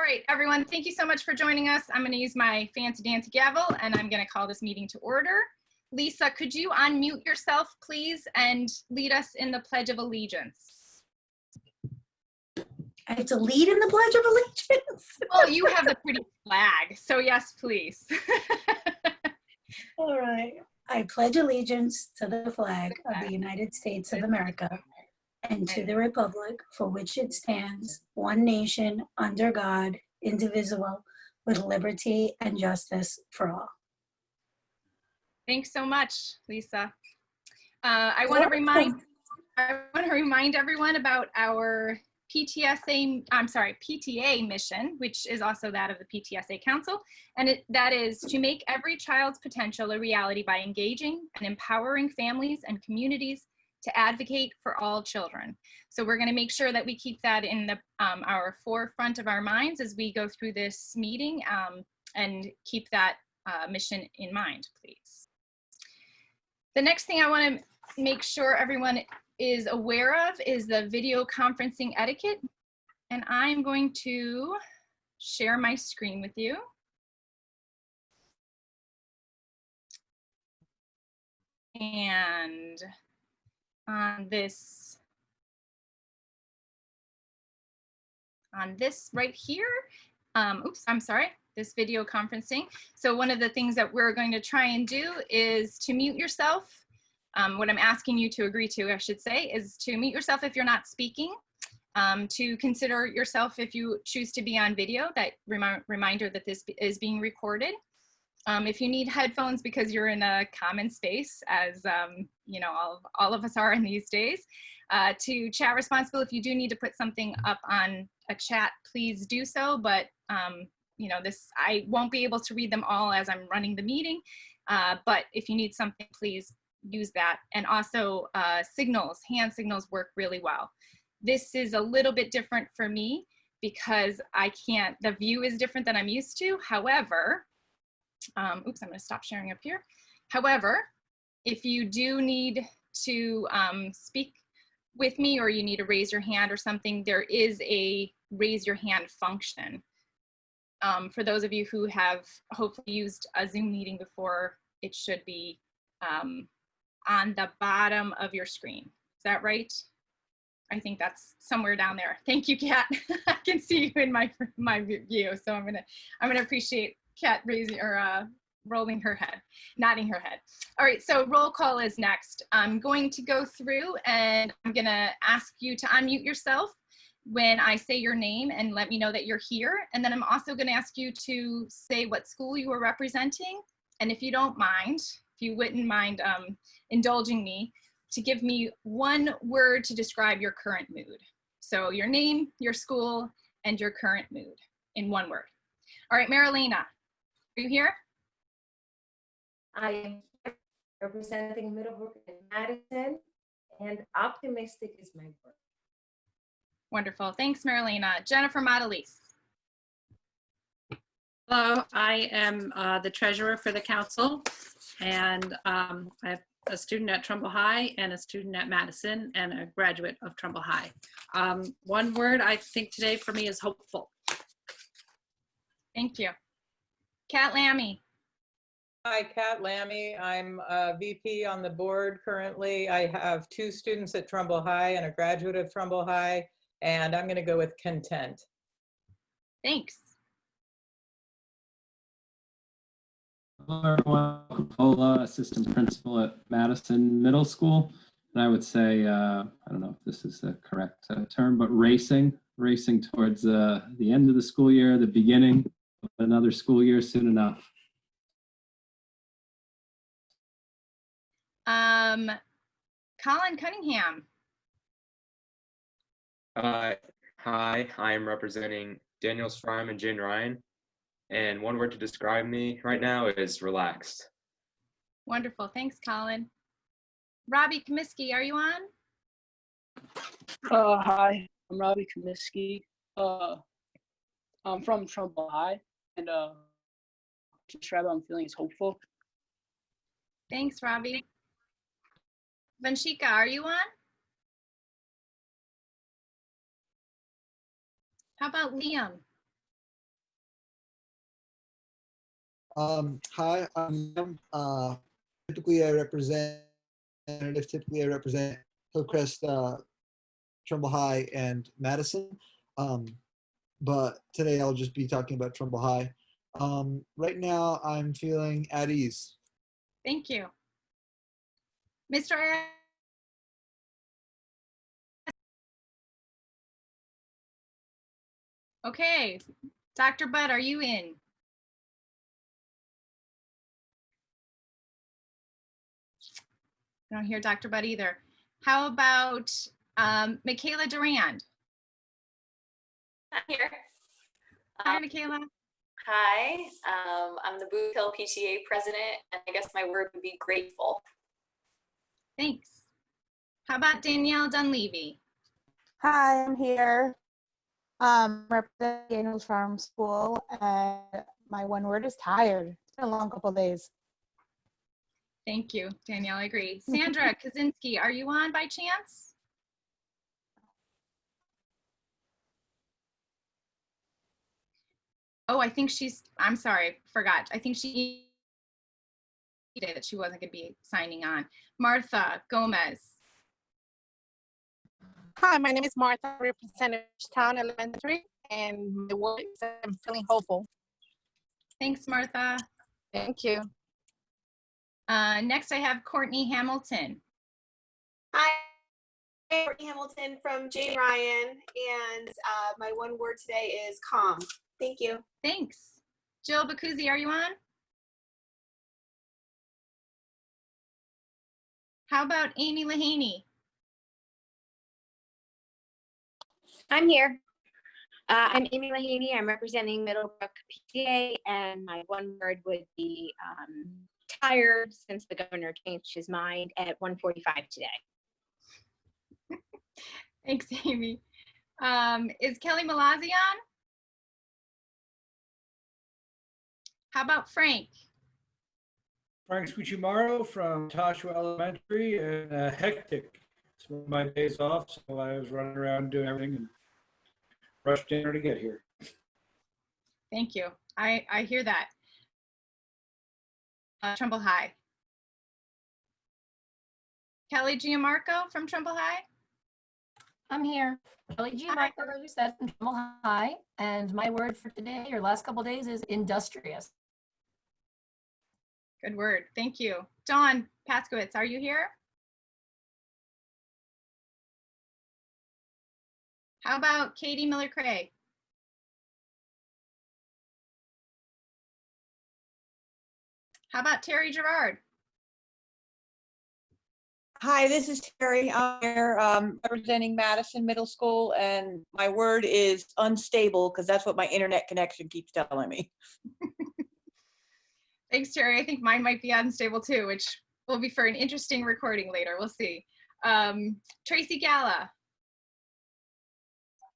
right, everyone, thank you so much for joining us. I'm going to use my fancy dancy gavel and I'm going to call this meeting to order. Lisa, could you unmute yourself, please, and lead us in the Pledge of Allegiance? I have to lead in the Pledge of Allegiance. Well, you have the pretty flag, so yes, please. All right. I pledge allegiance to the flag of the United States of America and to the republic for which it stands, one nation, under God, indivisible, with liberty and justice for all. Thanks so much, Lisa. I want to remind everyone about our PTA mission, which is also that of the PTSA Council, and that is to make every child's potential a reality by engaging and empowering families and communities to advocate for all children. So we're going to make sure that we keep that in the our forefront of our minds as we go through this meeting, and keep that mission in mind, please. The next thing I want to make sure everyone is aware of is the video conferencing etiquette. And I'm going to share my screen with you. And on this right here, oops, I'm sorry, this video conferencing. So one of the things that we're going to try and do is to mute yourself. What I'm asking you to agree to, I should say, is to mute yourself if you're not speaking, to consider yourself if you choose to be on video, that reminder that this is being recorded. If you need headphones because you're in a common space, as you know, all of us are in these days, to chat responsible. If you do need to put something up on a chat, please do so. But you know, I won't be able to read them all as I'm running the meeting. But if you need something, please use that. And also signals, hand signals work really well. This is a little bit different for me because the view is different than I'm used to. However, oops, I'm going to stop sharing up here. However, if you do need to speak with me, or you need to raise your hand or something, there is a raise your hand function. For those of you who have hopefully used a Zoom meeting before, it should be on the bottom of your screen. Is that right? I think that's somewhere down there. Thank you, Kat. I can see you in my view, so I'm gonna appreciate Kat raising or rolling her head, nodding her head. All right, so roll call is next. I'm going to go through and I'm gonna ask you to unmute yourself when I say your name and let me know that you're here. And then I'm also gonna ask you to say what school you are representing. And if you don't mind, if you wouldn't mind indulging me, to give me one word to describe your current mood. So your name, your school, and your current mood in one word. All right, Marilena, are you here? I am here representing Middlebrook and Madison, and optimistic is my word. Wonderful, thanks, Marilena. Jennifer Modelise. Hello, I am the treasurer for the council, and I'm a student at Trumbull High and a student at Madison and a graduate of Trumbull High. One word I think today for me is hopeful. Thank you. Kat Lammy. Hi, Kat Lammy. I'm a VP on the board currently. I have 2 students at Trumbull High and a graduate of Trumbull High, and I'm going to go with content. Thanks. Hello, everyone. Paula, assistant principal at Madison Middle School. And I would say, I don't know if this is the correct term, but racing towards the end of the school year, the beginning of another school year soon enough. Colin Cunningham. Hi, I am representing Daniel Sfrime and Jane Ryan. And one word to describe me right now is relaxed. Wonderful, thanks, Colin. Robbie Comiskey, are you on? Hi, I'm Robbie Comiskey. I'm from Trumbull High, and describe how I'm feeling is hopeful. Thanks, Robbie. Vanshika, are you on? How about Liam? Hi, typically I represent Hillcrest, Trumbull High, and Madison. But today I'll just be talking about Trumbull High. Right now I'm feeling at ease. Thank you. Mr. Ayala? Okay, Dr. Budd, are you in? I don't hear Dr. Budd either. How about Michaela Durand? I'm here. Hi, Michaela. Hi, I'm the Boot Hill PTA president, and I guess my word would be grateful. Thanks. How about Danielle Dunleavy? Hi, I'm here. Representing Daniels Farm School, and my one word is tired. It's been a long couple of days. Thank you, Danielle, I agree. Sandra Kaczynski, are you on by chance? Oh, I think I'm sorry, forgot. I think she did that she wasn't gonna be signing on. Martha Gomez. Hi, my name is Martha, representing Town Elementary, and my word is I'm feeling hopeful. Thanks, Martha. Thank you. Next, I have Courtney Hamilton. Hi, I'm Courtney Hamilton from Jane Ryan, and my one word today is calm. Thank you. Thanks. Jill Bacuzzi, are you on? How about Amy Lahaney? I'm here. I'm Amy Lahaney. I'm representing Middlebrook PTA, and my one word would be tired, since the governor changed his mind at 1:45 today. Thanks, Amy. Is Kelly Malazzi on? How about Frank? Frank Scucimaro from Toshua Elementary, and hectic. It's one of my days off, so I was running around doing everything and rushed dinner to get here. Thank you. I hear that. Trumbull High. Kelly Gianmarco from Trumbull High. I'm here. Kelly Gianmarco, as you said, from Trumbull High, and my word for today, or last couple days, is industrious. Good word. Thank you. Dawn Paskowitz, are you here? How about Katie Miller-Cray? How about Terry Gerard? Hi, this is Terry. I'm here representing Madison Middle School, and my word is unstable because that's what my internet connection keeps telling me. Thanks, Terry. I think mine might be unstable too, which will be for an interesting recording later. We'll see. Tracy Galla.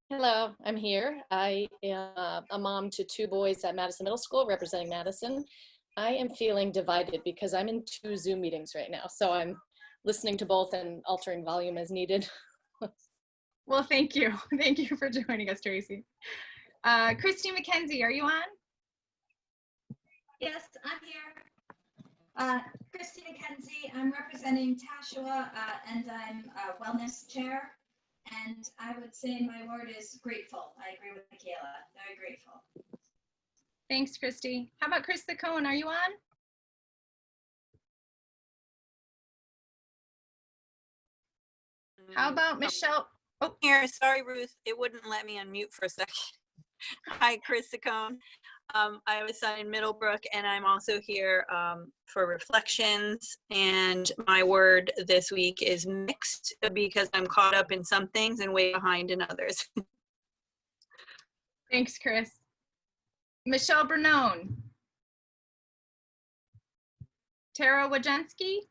Hello, I'm here. I am a mom to 2 boys at Madison Middle School, representing Madison. I am feeling divided because I'm in 2 Zoom meetings right now, so I'm listening to both and altering volume as needed. Well, thank you. Thank you for joining us, Tracy. Christy McKenzie, are you on? Yes, I'm here. Christy McKenzie, I'm representing Tashua, and I'm a wellness chair. And I would say my word is grateful. I agree with Michaela, very grateful. Thanks, Christy. How about Krista Cohen, are you on? How about Michelle? Oh, here, sorry, Ruth, it wouldn't let me unmute for a second. Hi, Chris Saccone. I have a son in Middlebrook, and I'm also here for reflections. And my word this week is mixed because I'm caught up in some things and way behind in others. Thanks, Chris. Michelle Bernone. Tara Wojcinski.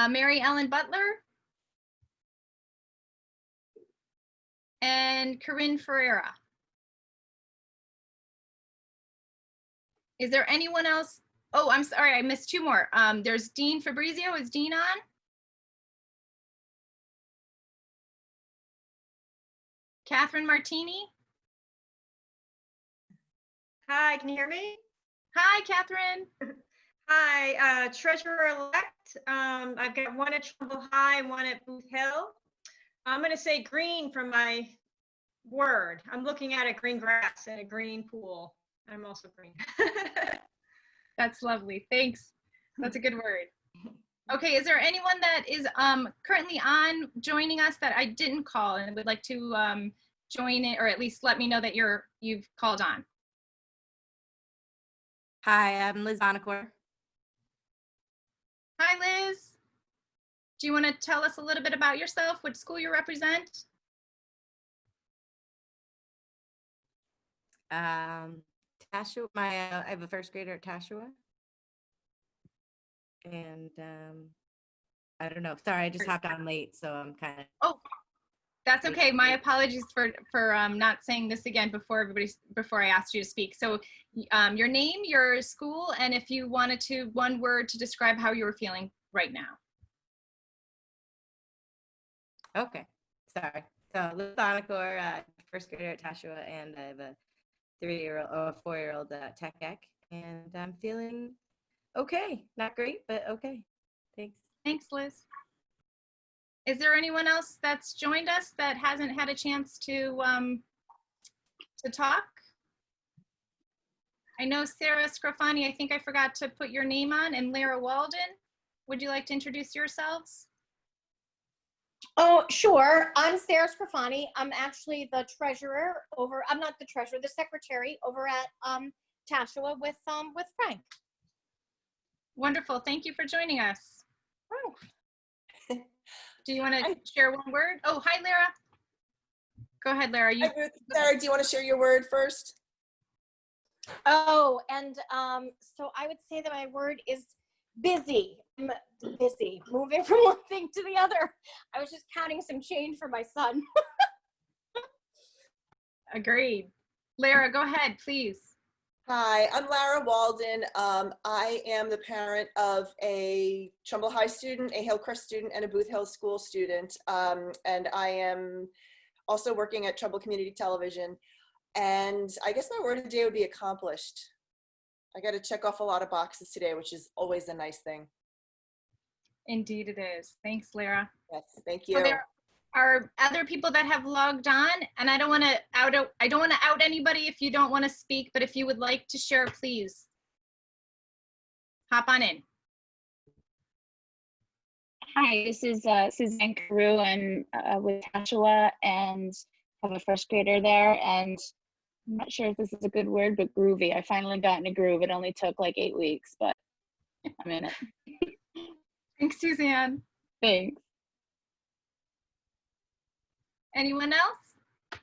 Mary Ellen Butler. And Corinne Ferreira. Is there anyone else? Oh, I'm sorry, I missed 2 more. There's Dean Fabrizio. Is Dean on? Catherine Martini. Hi, can you hear me? Hi, Catherine. Hi, Treasurer-elect. I've got one at Trumbull High, one at Booth Hill. I'm going to say green for my word. I'm looking at a green grass and a green pool. I'm also green. That's lovely. Thanks. That's a good word. Okay, is there anyone that is currently on joining us that I didn't call and would like to join it, or at least let me know that you've called on? Hi, I'm Liz Onacor. Hi, Liz. Do you want to tell us a little bit about yourself, what school you represent? Tashua, I have a first grader at Tashua. And I don't know. Sorry, I just hopped on late, so I'm kind of. Oh, that's okay. My apologies for not saying this again before I asked you to speak. So your name, your school, and if you wanted to, one word to describe how you were feeling right now. Okay, sorry. So Liz Onacor, first grader at Tashua, and I have a 3-year-old or a 4-year-old Tech Ec, and I'm feeling okay. Not great, but okay. Thanks. Thanks, Liz. Is there anyone else that's joined us that hasn't had a chance to talk? I know Sarah Scrofani, I think I forgot to put your name on, and Lara Walden. Would you like to introduce yourselves? Oh, sure. I'm Sarah Scrofani. I'm actually the treasurer I'm not the treasurer, the secretary over at Tashua with Frank. Wonderful. Thank you for joining us. Do you want to share one word? Oh, hi, Lara. Go ahead, Lara. Sarah, do you want to share your word first? Oh, and so I would say that my word is busy. I'm busy, moving from one thing to the other. I was just counting some change for my son. Agreed. Lara, go ahead, please. Hi, I'm Lara Walden. I am the parent of a Trumbull High student, a Hillcrest student, and a Booth Hill School student. And I am also working at Trumbull Community Television. And I guess my word today would be accomplished. I got to check off a lot of boxes today, which is always a nice thing. Indeed it is. Thanks, Lara. Yes, thank you. So there are other people that have logged on, and I don't want to out anybody if you don't want to speak, but if you would like to share, please hop on in. Hi, this is Suzanne Carew. I'm with Tashua and have a first grader there, and I'm not sure if this is a good word, but groovy. I finally got in a groove. It only took like 8 weeks, but I'm in it. Thanks, Suzanne. Thanks. Anyone else?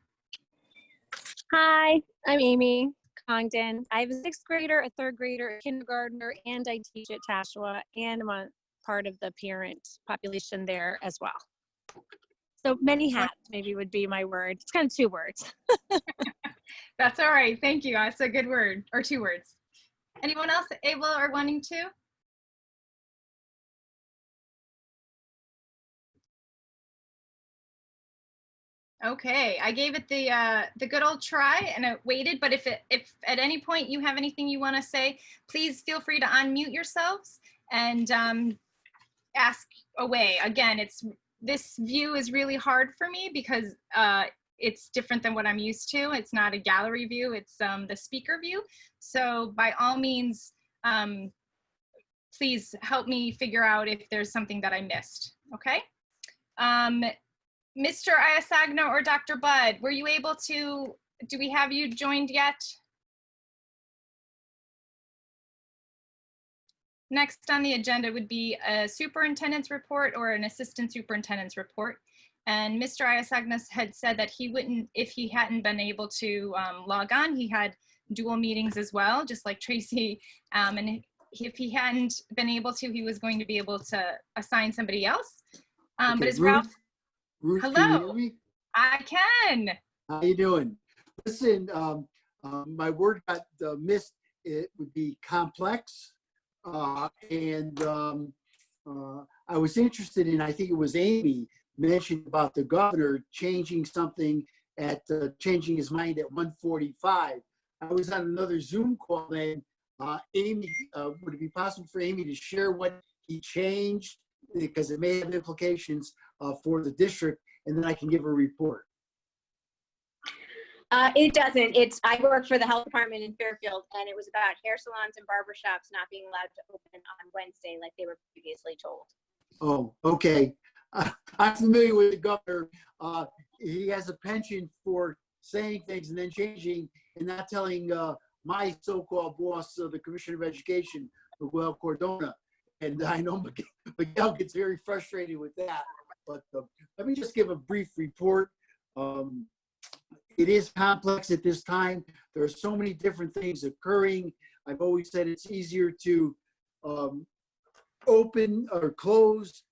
Hi, I'm Amy Congdon. I have a 6th grader, a 3rd grader, a kindergartner, and I teach at Tashua, and I'm a part of the parent population there as well. So many hats maybe would be my word. It's kind of 2 words. That's all right. Thank you. That's a good word, or 2 words. Anyone else able or wanting to? Okay, I gave it the good old try and it waited, but if at any point you have anything you want to say, please feel free to unmute yourselves and ask away. Again, this view is really hard for me because it's different than what I'm used to. It's not a gallery view, it's the speaker view. So by all means, please help me figure out if there's something that I missed, okay? Mr. Iasagna or Dr. Budd, were you able to, do we have you joined yet? Next on the agenda would be a superintendent's report or an assistant superintendent's report. And Mr. Iasagna had said that he wouldn't, if he hadn't been able to log on, he had dual meetings as well, just like Tracy. And if he hadn't been able to, he was going to be able to assign somebody else. But as Ralph, Ruth, hello. can you hear me? I can. How you doing? Listen, my word got missed. It would be complex. I was interested in, I think it was Amy mentioned about the governor changing something changing his mind at 1:45. I was on another Zoom call then. Amy, would it be possible for Amy to share what he changed? Because it may have implications for the district, and then I can give a report. It doesn't. I work for the health department in Fairfield, and it was about hair salons and barbershops not being allowed to open on Wednesday like they were previously told. Oh, okay. I'm familiar with the governor. He has a penchant for saying things and then changing and not telling my so-called boss, the Commissioner of Education, Miguel Cordona. And I know Miguel gets very frustrated with that. But let me just give a brief report. It is complex at this time. There are so many different things occurring. I've always said it's easier to open or close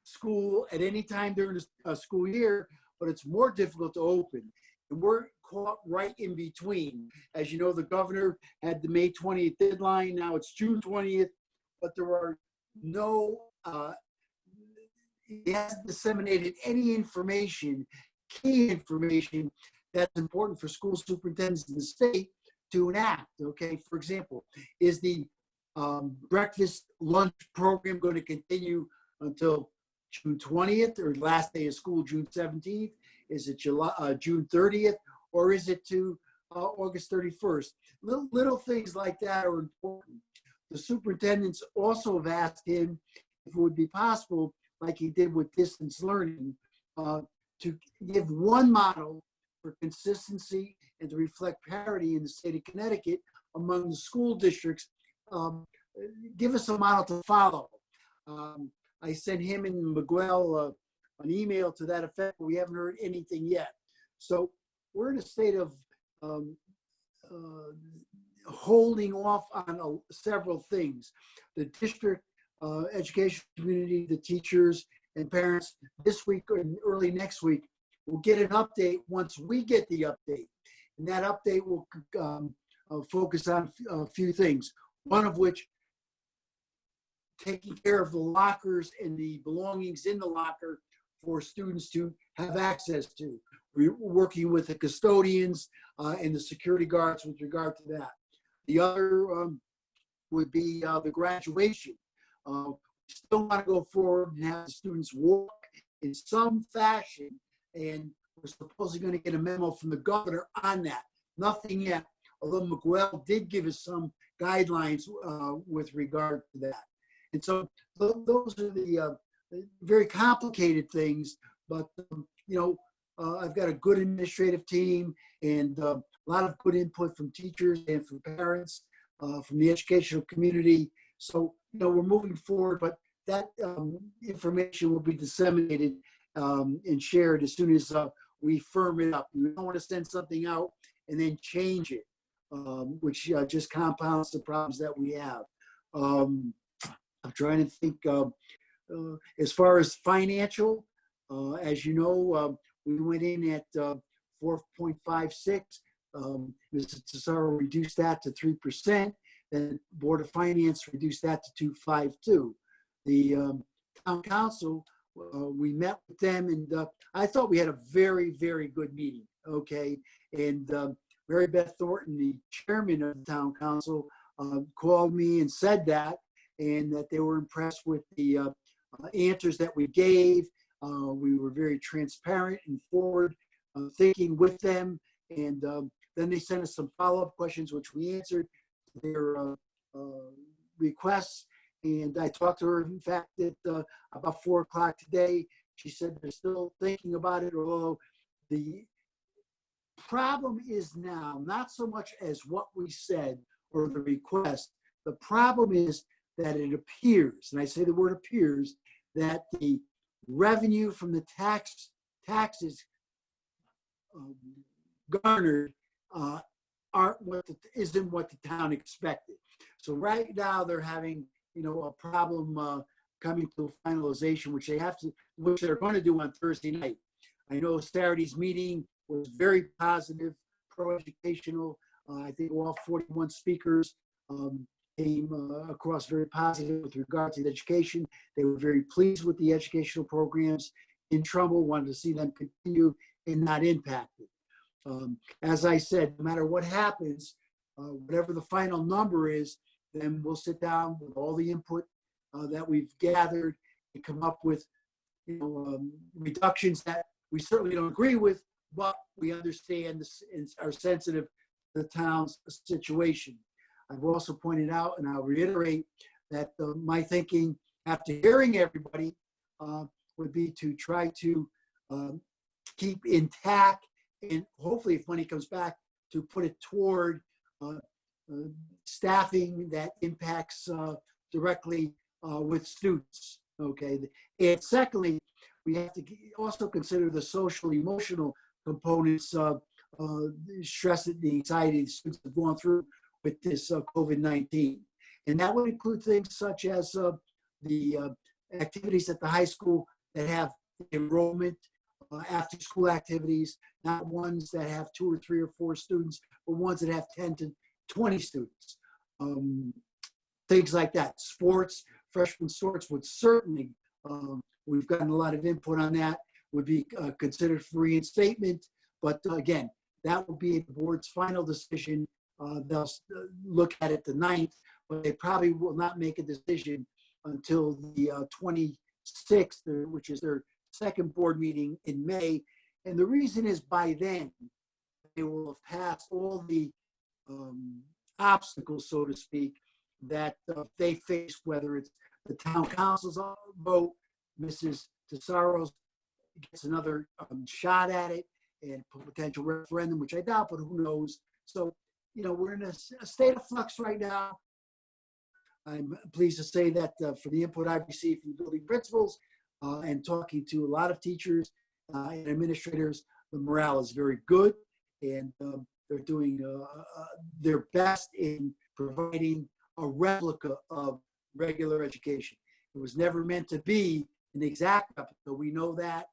school at any time during a school year, but it's more difficult to open. And we're caught right in between. As you know, the governor had the May 20th deadline. Now it's June 20th, but there are no, he hasn't disseminated any information, key information that's important for school superintendents in the state to enact. Okay, for example, is the breakfast lunch program going to continue until June 20th or last day of school, June 17th? Is it June 30th, or is it to August 31st? Little things like that are important. The superintendents also have asked him if it would be possible, like he did with distance learning, to give one model for consistency and to reflect parity in the state of Connecticut among the school districts. Give us a model to follow. I sent him and Miguel an email to that effect, but we haven't heard anything yet. So we're in a state of holding off on several things. The district education community, the teachers and parents this week and early next week will get an update once we get the update. And that update will focus on a few things, one of which taking care of the lockers and the belongings in the locker for students to have access to. We're working with the custodians and the security guards with regard to that. The other would be the graduation. We still want to go forward and have the students walk in some fashion, and we're supposedly going to get a memo from the governor on that. Nothing yet, although Miguel did give us some guidelines with regard to that. And so those are the very complicated things, but I've got a good administrative team and a lot of good input from teachers and from parents, from the educational community. So, we're moving forward, but that information will be disseminated and shared as soon as we firm it up. We don't want to send something out and then change it, which just compounds the problems that we have. I'm trying to think as far as financial, as you know, we went in at 4.56. Mr. Tesoro reduced that to 3%. Then Board of Finance reduced that to 2.52. The town council, we met with them, and I thought we had a very, very good meeting. Okay, and Mary Beth Thornton, the chairman of the town council, called me and said that, and that they were impressed with the answers that we gave. We were very transparent and forward thinking with them, and then they sent us some follow-up questions, which we answered their requests. And I talked to her, in fact, at about 4 o'clock today. She said they're still thinking about it, although the problem is now not so much as what we said or the request. The problem is that it appears, and I say the word appears, that the revenue from the taxes garnered isn't what the town expected. So right now they're having a problem coming to a finalization, which they're going to do on Thursday night. I know Saturday's meeting was very positive, pro-educational. I think all 41 speakers came across very positive with regard to the education. They were very pleased with the educational programs in Trumbull, wanted to see them continue and not impacted. As I said, no matter what happens, whatever the final number is, then we'll sit down with all the input that we've gathered and come up with, reductions that we certainly don't agree with, but we understand this and are sensitive to the town's situation. I've also pointed out, and I'll reiterate, that my thinking after hearing everybody would be to try to keep intact, and hopefully if money comes back, to put it toward staffing that impacts directly with students, okay? And secondly, we have to also consider the social emotional components of stress and the anxiety the students have gone through with this COVID-19. And that would include things such as the activities at the high school that have enrollment, after school activities, not ones that have 2 or 3 or 4 students, but ones that have 10 to 20 students. Things like that. Sports, freshman sports would certainly, we've gotten a lot of input on that, would be considered for reinstatement. But again, that will be the board's final decision. They'll look at it the 9th, but they probably will not make a decision until the 26th, which is their second board meeting in May. And the reason is by then, they will have passed all the obstacles, so to speak, that they face, whether it's the town council's vote, Mrs. Tesaros gets another shot at it, and potential referendum, which I doubt, but who knows. So, we're in a state of flux right now. I'm pleased to say that for the input I've received from building principals and talking to a lot of teachers and administrators, the morale is very good, and they're doing their best in providing a replica of regular education. It was never meant to be an exact replica. We know that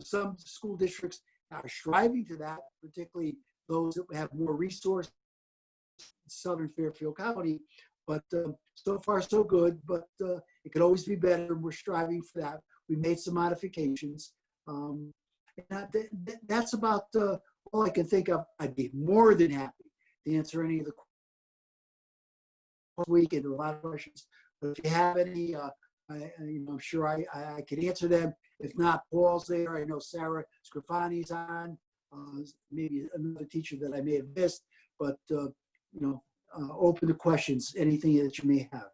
some school districts are striving to that, particularly those that have more resources in Southern Fairfield County. But so far, so good. But it could always be better. We're striving for that. We made some modifications. And that's about all I can think of. I'd be more than happy to answer any of the week and a lot of questions. But if you have any, I'm sure I can answer them. If not, Paul's there. I know Sarah Scrofani's on. Maybe another teacher that I may have missed. But open to questions, anything that you may have.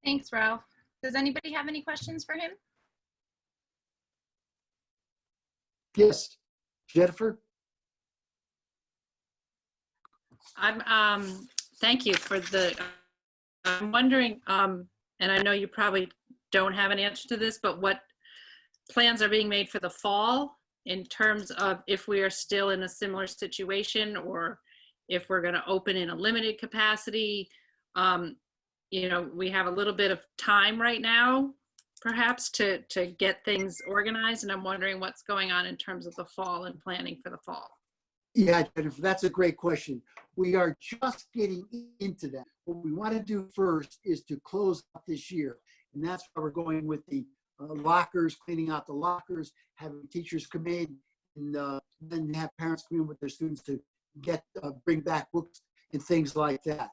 Thanks, Ralph. Does anybody have any questions for him? Yes, Jennifer. Thank you for the, I'm wondering, and I know you probably don't have an answer to this, but what plans are being made for the fall in terms of if we are still in a similar situation, or if we're going to open in a limited capacity? We have a little bit of time right now, perhaps, to get things organized, and I'm wondering what's going on in terms of the fall and planning for the fall. Yeah, Jennifer, that's a great question. We are just getting into that. What we want to do first is to close out this year, and that's why we're going with the lockers, cleaning out the lockers, having teachers come in, and then have parents come in with their students to bring back books and things like that.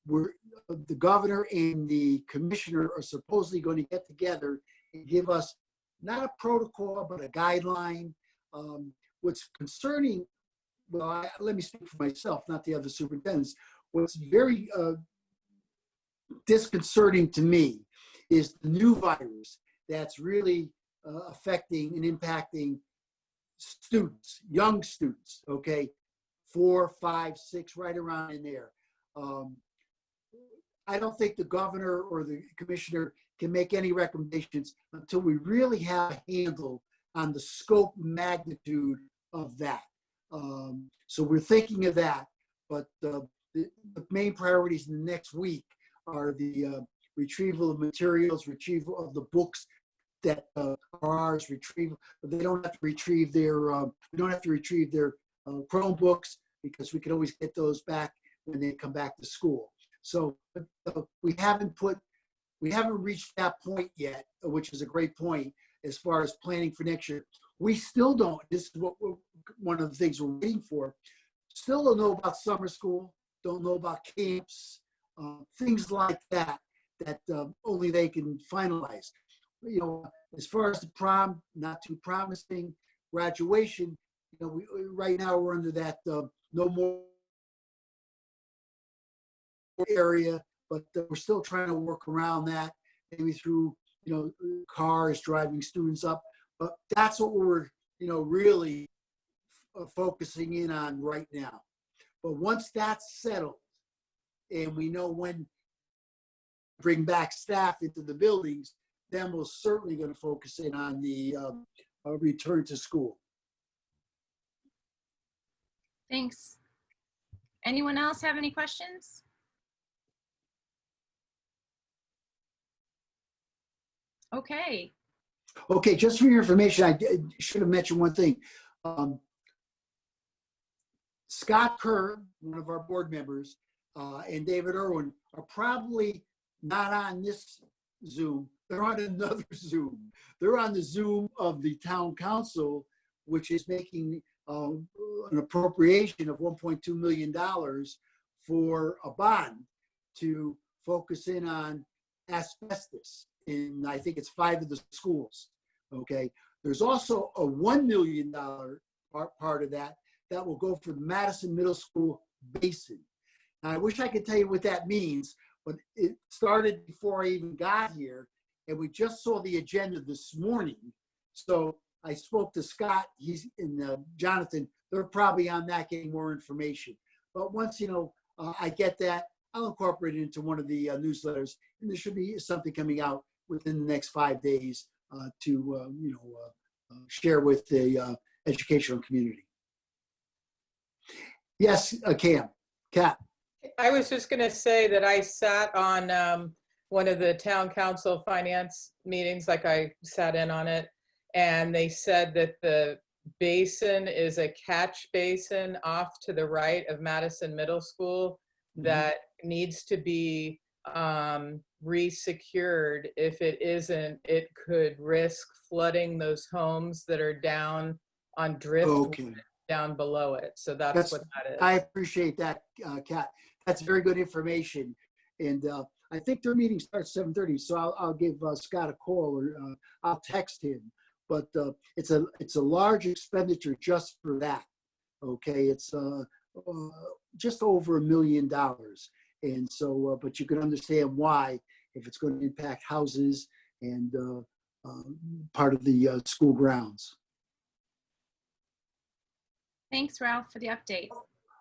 The governor and the commissioner are supposedly going to get together and give us not a protocol, but a guideline. What's concerning, let me speak for myself, not the other superintendents. What's very disconcerting to me is the new virus that's really affecting and impacting students, young students, okay, 4, 5, 6, right around in there. I don't think the governor or the commissioner can make any recommendations until we really have a handle on the scope and magnitude of that. So we're thinking of that, but the main priorities in the next week are the retrieval of materials, retrieval of the books that are ours, retrieval. They don't have to retrieve their Chromebooks, because we can always get those back when they come back to school. So we haven't reached that point yet, which is a great point as far as planning for next year. We still don't. This is one of the things we're waiting for. Still don't know about summer school, don't know about camps, things like that, that only they can finalize. You know, as far as the prom, not too promising. Graduation, you know, right now we're under that no more area, but we're still trying to work around that, maybe through, you know, cars driving students up. But that's what we're, you know, really focusing in on right now. But once that's settled and we know when to bring back staff into the buildings, then we're certainly going to focus in on the return to school. Thanks. Anyone else have any questions? Okay. Okay, just for your information, I should have mentioned one thing. Scott Kerr, one of our board members, and David Irwin are probably not on this Zoom. They're on another Zoom. They're on the Zoom of the town council, which is making an appropriation of $1.2 million for a bond to focus in on asbestos in, I think it's 5 of the schools. Okay. There's also a $1 million part of that that will go for the Madison Middle School basin. Now, I wish I could tell you what that means, but it started before I even got here, and we just saw the agenda this morning. So I spoke to Scott, he's in Jonathan, they're probably on that getting more information. But once, you know, I get that, I'll incorporate it into one of the newsletters, and there should be something coming out within the next 5 days to, you know, share with the educational community. Yes, Cam, Kat. I was just going to say that I sat on one of the town council finance meetings, like I sat in on it, and they said that the basin is a catch basin off to the right of Madison Middle School that needs to be resecured. If it isn't, it could risk flooding those homes that are down on driftwood down below it. So that's what that is. I appreciate that, Kat. That's very good information. And I think their meeting starts 7:30, so I'll give Scott a call, or I'll text him. But it's a large expenditure just for that. Okay, it's just over $1 million. And so, but you can understand why, if it's going to impact houses and part of the school grounds. Thanks, Ralph, for the update.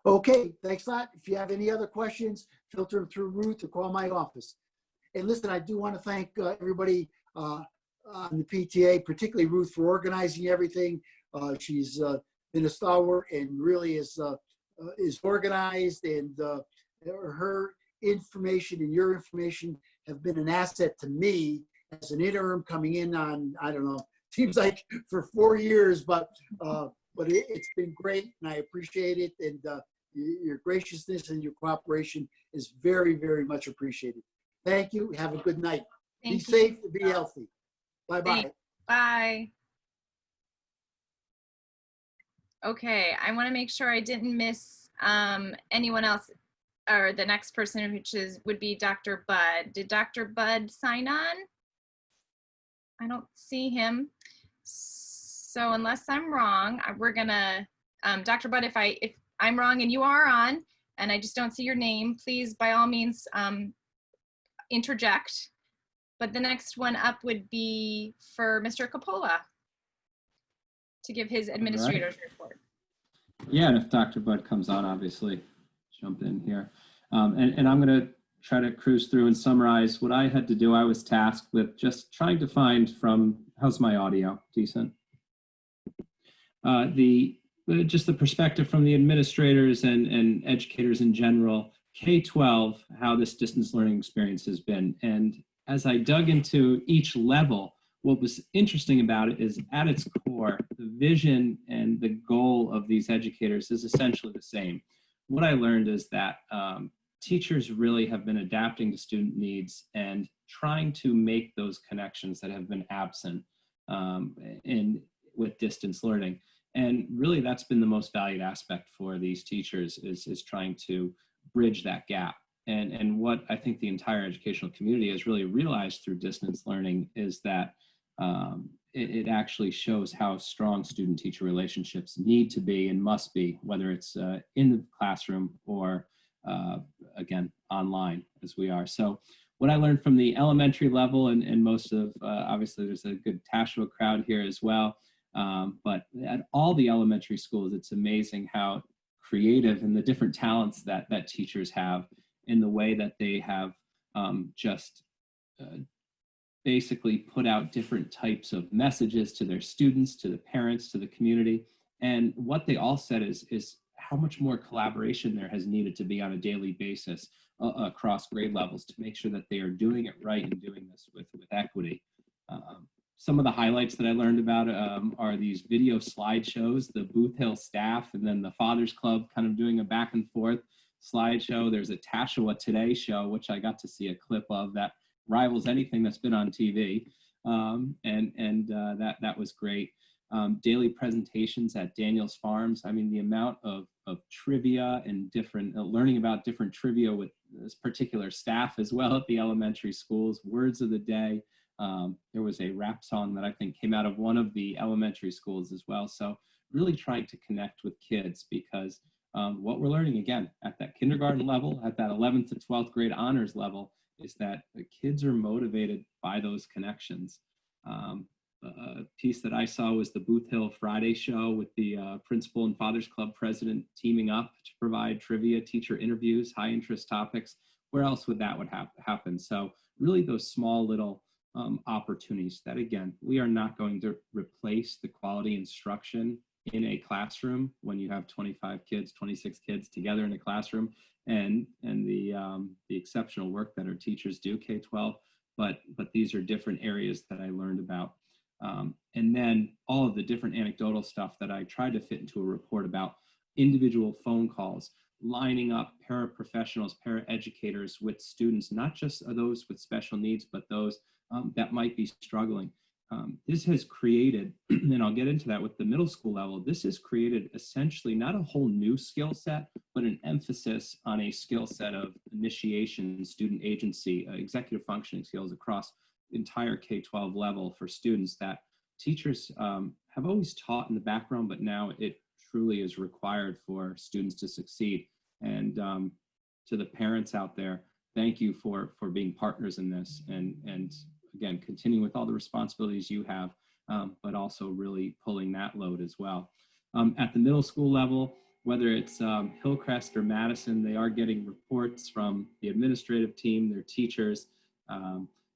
Okay, thanks a lot. If you have any other questions, filter them through Ruth or call my office. And listen, I do want to thank everybody on the PTA, particularly Ruth, for organizing everything. She's been a stalwart and really is organized, and her information and your information have been an asset to me as an interim coming in on, I don't know, seems like for 4 years, but it's been great, and I appreciate it. And your graciousness and your cooperation is very, very much appreciated. Thank you. Have a good night. Be safe and be healthy. Bye-bye. Bye. Okay, I want to make sure I didn't miss anyone else, or the next person, which would be Dr. Budd. Did Dr. Budd sign on? I don't see him. So unless I'm wrong, we're gonna, Dr. Budd, if I'm wrong and you are on, and I just don't see your name, please, by all means, interject. But the next one up would be for Mr. Coppola to give his administrator's report. Yeah, and if Dr. Budd comes on, obviously, jump in here. And I'm going to try to cruise through and summarize what I had to do. I was tasked with just trying to find from, how's my audio? Decent? Just the perspective from the administrators and educators in general, K-12, how this distance learning experience has been. And as I dug into each level, what was interesting about it is, at its core, the vision and the goal of these educators is essentially the same. What I learned is that teachers really have been adapting to student needs and trying to make those connections that have been absent with distance learning. And really that's been the most valued aspect for these teachers is trying to bridge that gap. And what I think the entire educational community has really realized through distance learning is that it actually shows how strong student-teacher relationships need to be and must be, whether it's in the classroom or, again, online as we are. So what I learned from the elementary level, and most of, obviously there's a good Tashua crowd here as well, but at all the elementary schools, it's amazing how creative and the different talents that teachers have in the way that they have just basically put out different types of messages to their students, to the parents, to the community. And what they all said is how much more collaboration there has needed to be on a daily basis across grade levels to make sure that they are doing it right and doing this with equity. Some of the highlights that I learned about are these video slideshows, the Booth Hill staff, and then the Fathers Club kind of doing a back and forth slideshow. There's a Tashua Today show, which I got to see a clip of that rivals anything that's been on TV, that was great. Daily presentations at Daniel's Farms. I mean, the amount of trivia and different learning about different trivia with this particular staff as well at the elementary schools. Words of the day. There was a rap song that I think came out of one of the elementary schools as well. So really trying to connect with kids because what we're learning again at that kindergarten level, at that 11th to 12th grade honors level, is that the kids are motivated by those connections. A piece that I saw was the Booth Hill Friday show with the principal and Fathers Club president teaming up to provide trivia, teacher interviews, high interest topics. Where else would that happen? So really those small little opportunities that, again, we are not going to replace the quality instruction in a classroom when you have 25 kids, 26 kids together in a classroom, and the exceptional work that our teachers do, K-12, but these are different areas that I learned about. And then all of the different anecdotal stuff that I tried to fit into a report about individual phone calls, lining up paraprofessionals, paraeducators with students, not just those with special needs, but those that might be struggling. This has created, and I'll get into that with the middle school level, this has created essentially not a whole new skill set, but an emphasis on a skill set of initiation, student agency, executive functioning skills across the entire K-12 level for students that teachers have always taught in the background, but now it truly is required for students to succeed. And to the parents out there, thank you for being partners in this, and again, continuing with all the responsibilities you have, but also really pulling that load as well. At the middle school level, whether it's Hillcrest or Madison, they are getting reports from the administrative team, their teachers.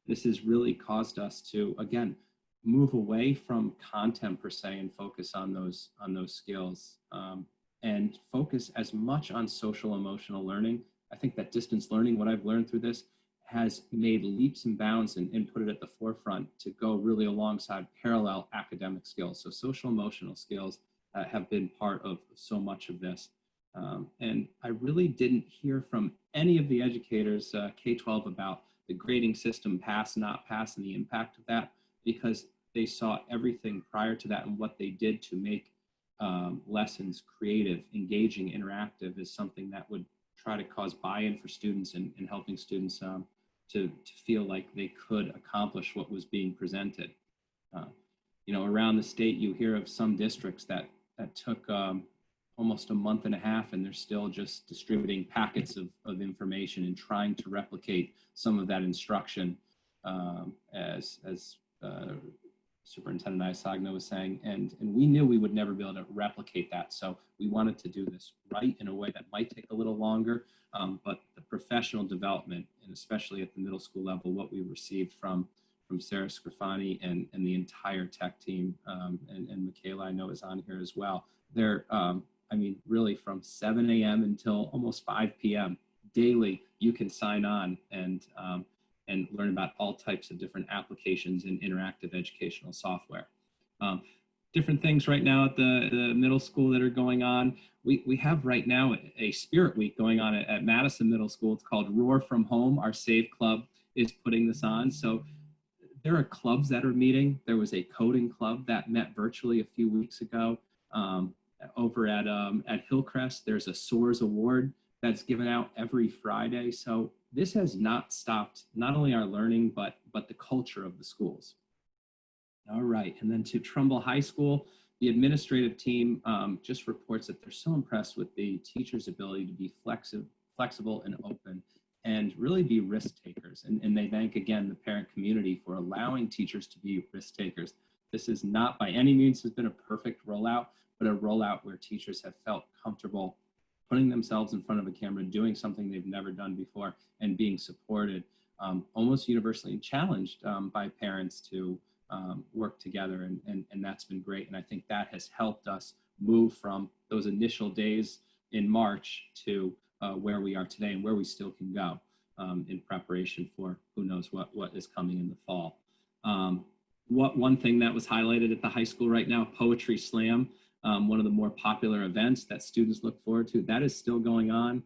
This has really caused us to, again, move away from content per se and focus on those skills and focus as much on social emotional learning. I think that distance learning, what I've learned through this, has made leaps and bounds and put it at the forefront to go really alongside parallel academic skills. So social emotional skills have been part of so much of this. And I really didn't hear from any of the educators, K-12, about the grading system, pass, not pass, and the impact of that, because they saw everything prior to that and what they did to make lessons creative, engaging, interactive is something that would try to cause buy-in for students and helping students to feel like they could accomplish what was being presented. You know, around the state, you hear of some districts that took almost a month and a half, and they're still just distributing packets of information and trying to replicate some of that instruction, as Superintendent Isagno was saying, and we knew we would never be able to replicate that. So we wanted to do this right in a way that might take a little longer, but the professional development, and especially at the middle school level, what we received from Sarah Scrofani and the entire tech team, and Michaela, I know, is on here as well. They're, I mean, really from 7 a.m. until almost 5 p.m. daily, you can sign on and learn about all types of different applications and interactive educational software. Different things right now at the middle school that are going on. We have right now a Spirit Week going on at Madison Middle School. It's called Roar from Home. Our SAVE Club is putting this on. So there are clubs that are meeting. There was a coding club that met virtually a few weeks ago. Over at Hillcrest, there's a SOARS Award that's given out every Friday. So this has not stopped not only our learning, but the culture of the schools. All right, and then to Trumbull High School, the administrative team just reports that they're so impressed with the teachers' ability to be flexible and open and really be risk takers. And they thank again the parent community for allowing teachers to be risk takers. This is not by any means has been a perfect rollout, but a rollout where teachers have felt comfortable putting themselves in front of a camera, doing something they've never done before, and being supported, almost universally challenged by parents to work together. And that's been great. And I think that has helped us move from those initial days in March to where we are today and where we still can go in preparation for who knows what is coming in the fall. One thing that was highlighted at the high school right now, Poetry Slam, one of the more popular events that students look forward to, that is still going on.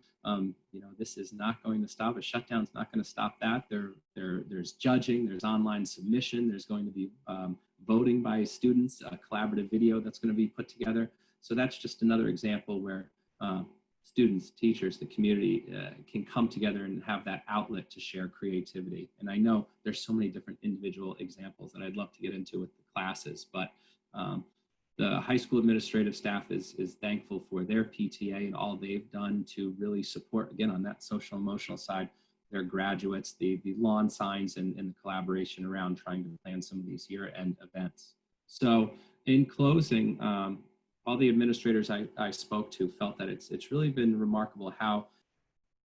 You know, this is not going to stop. A shutdown's not going to stop that. There's judging, there's online submission, there's going to be voting by students, a collaborative video that's going to be put together. So that's just another example where students, teachers, the community can come together and have that outlet to share creativity. And I know there's so many different individual examples that I'd love to get into with the classes, but the high school administrative staff is thankful for their PTA and all they've done to really support, again, on that social emotional side, their graduates, the lawn signs and the collaboration around trying to plan some of these year-end events. So in closing, all the administrators I spoke to felt that it's really been remarkable how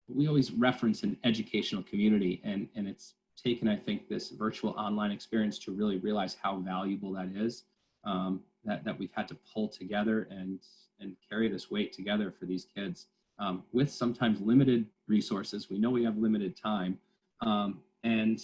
we always reference an educational community, and it's taken, I think, this virtual online experience to really realize how valuable that is. That we've had to pull together and carry this weight together for these kids with sometimes limited resources. We know we have limited time, and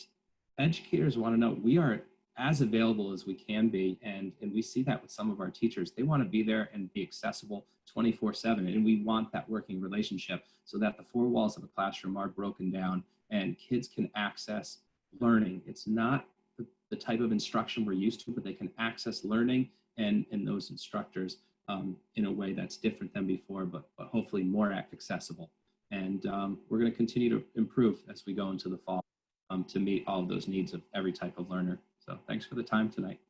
educators want to know we are as available as we can be, and we see that with some of our teachers. They want to be there and be accessible 24/7, and we want that working relationship so that the four walls of a classroom are broken down and kids can access learning. It's not the type of instruction we're used to, but they can access learning and those instructors in a way that's different than before, but hopefully more accessible. And we're going to continue to improve as we go into the fall to meet all of those needs of every type of learner. So thanks for the time tonight.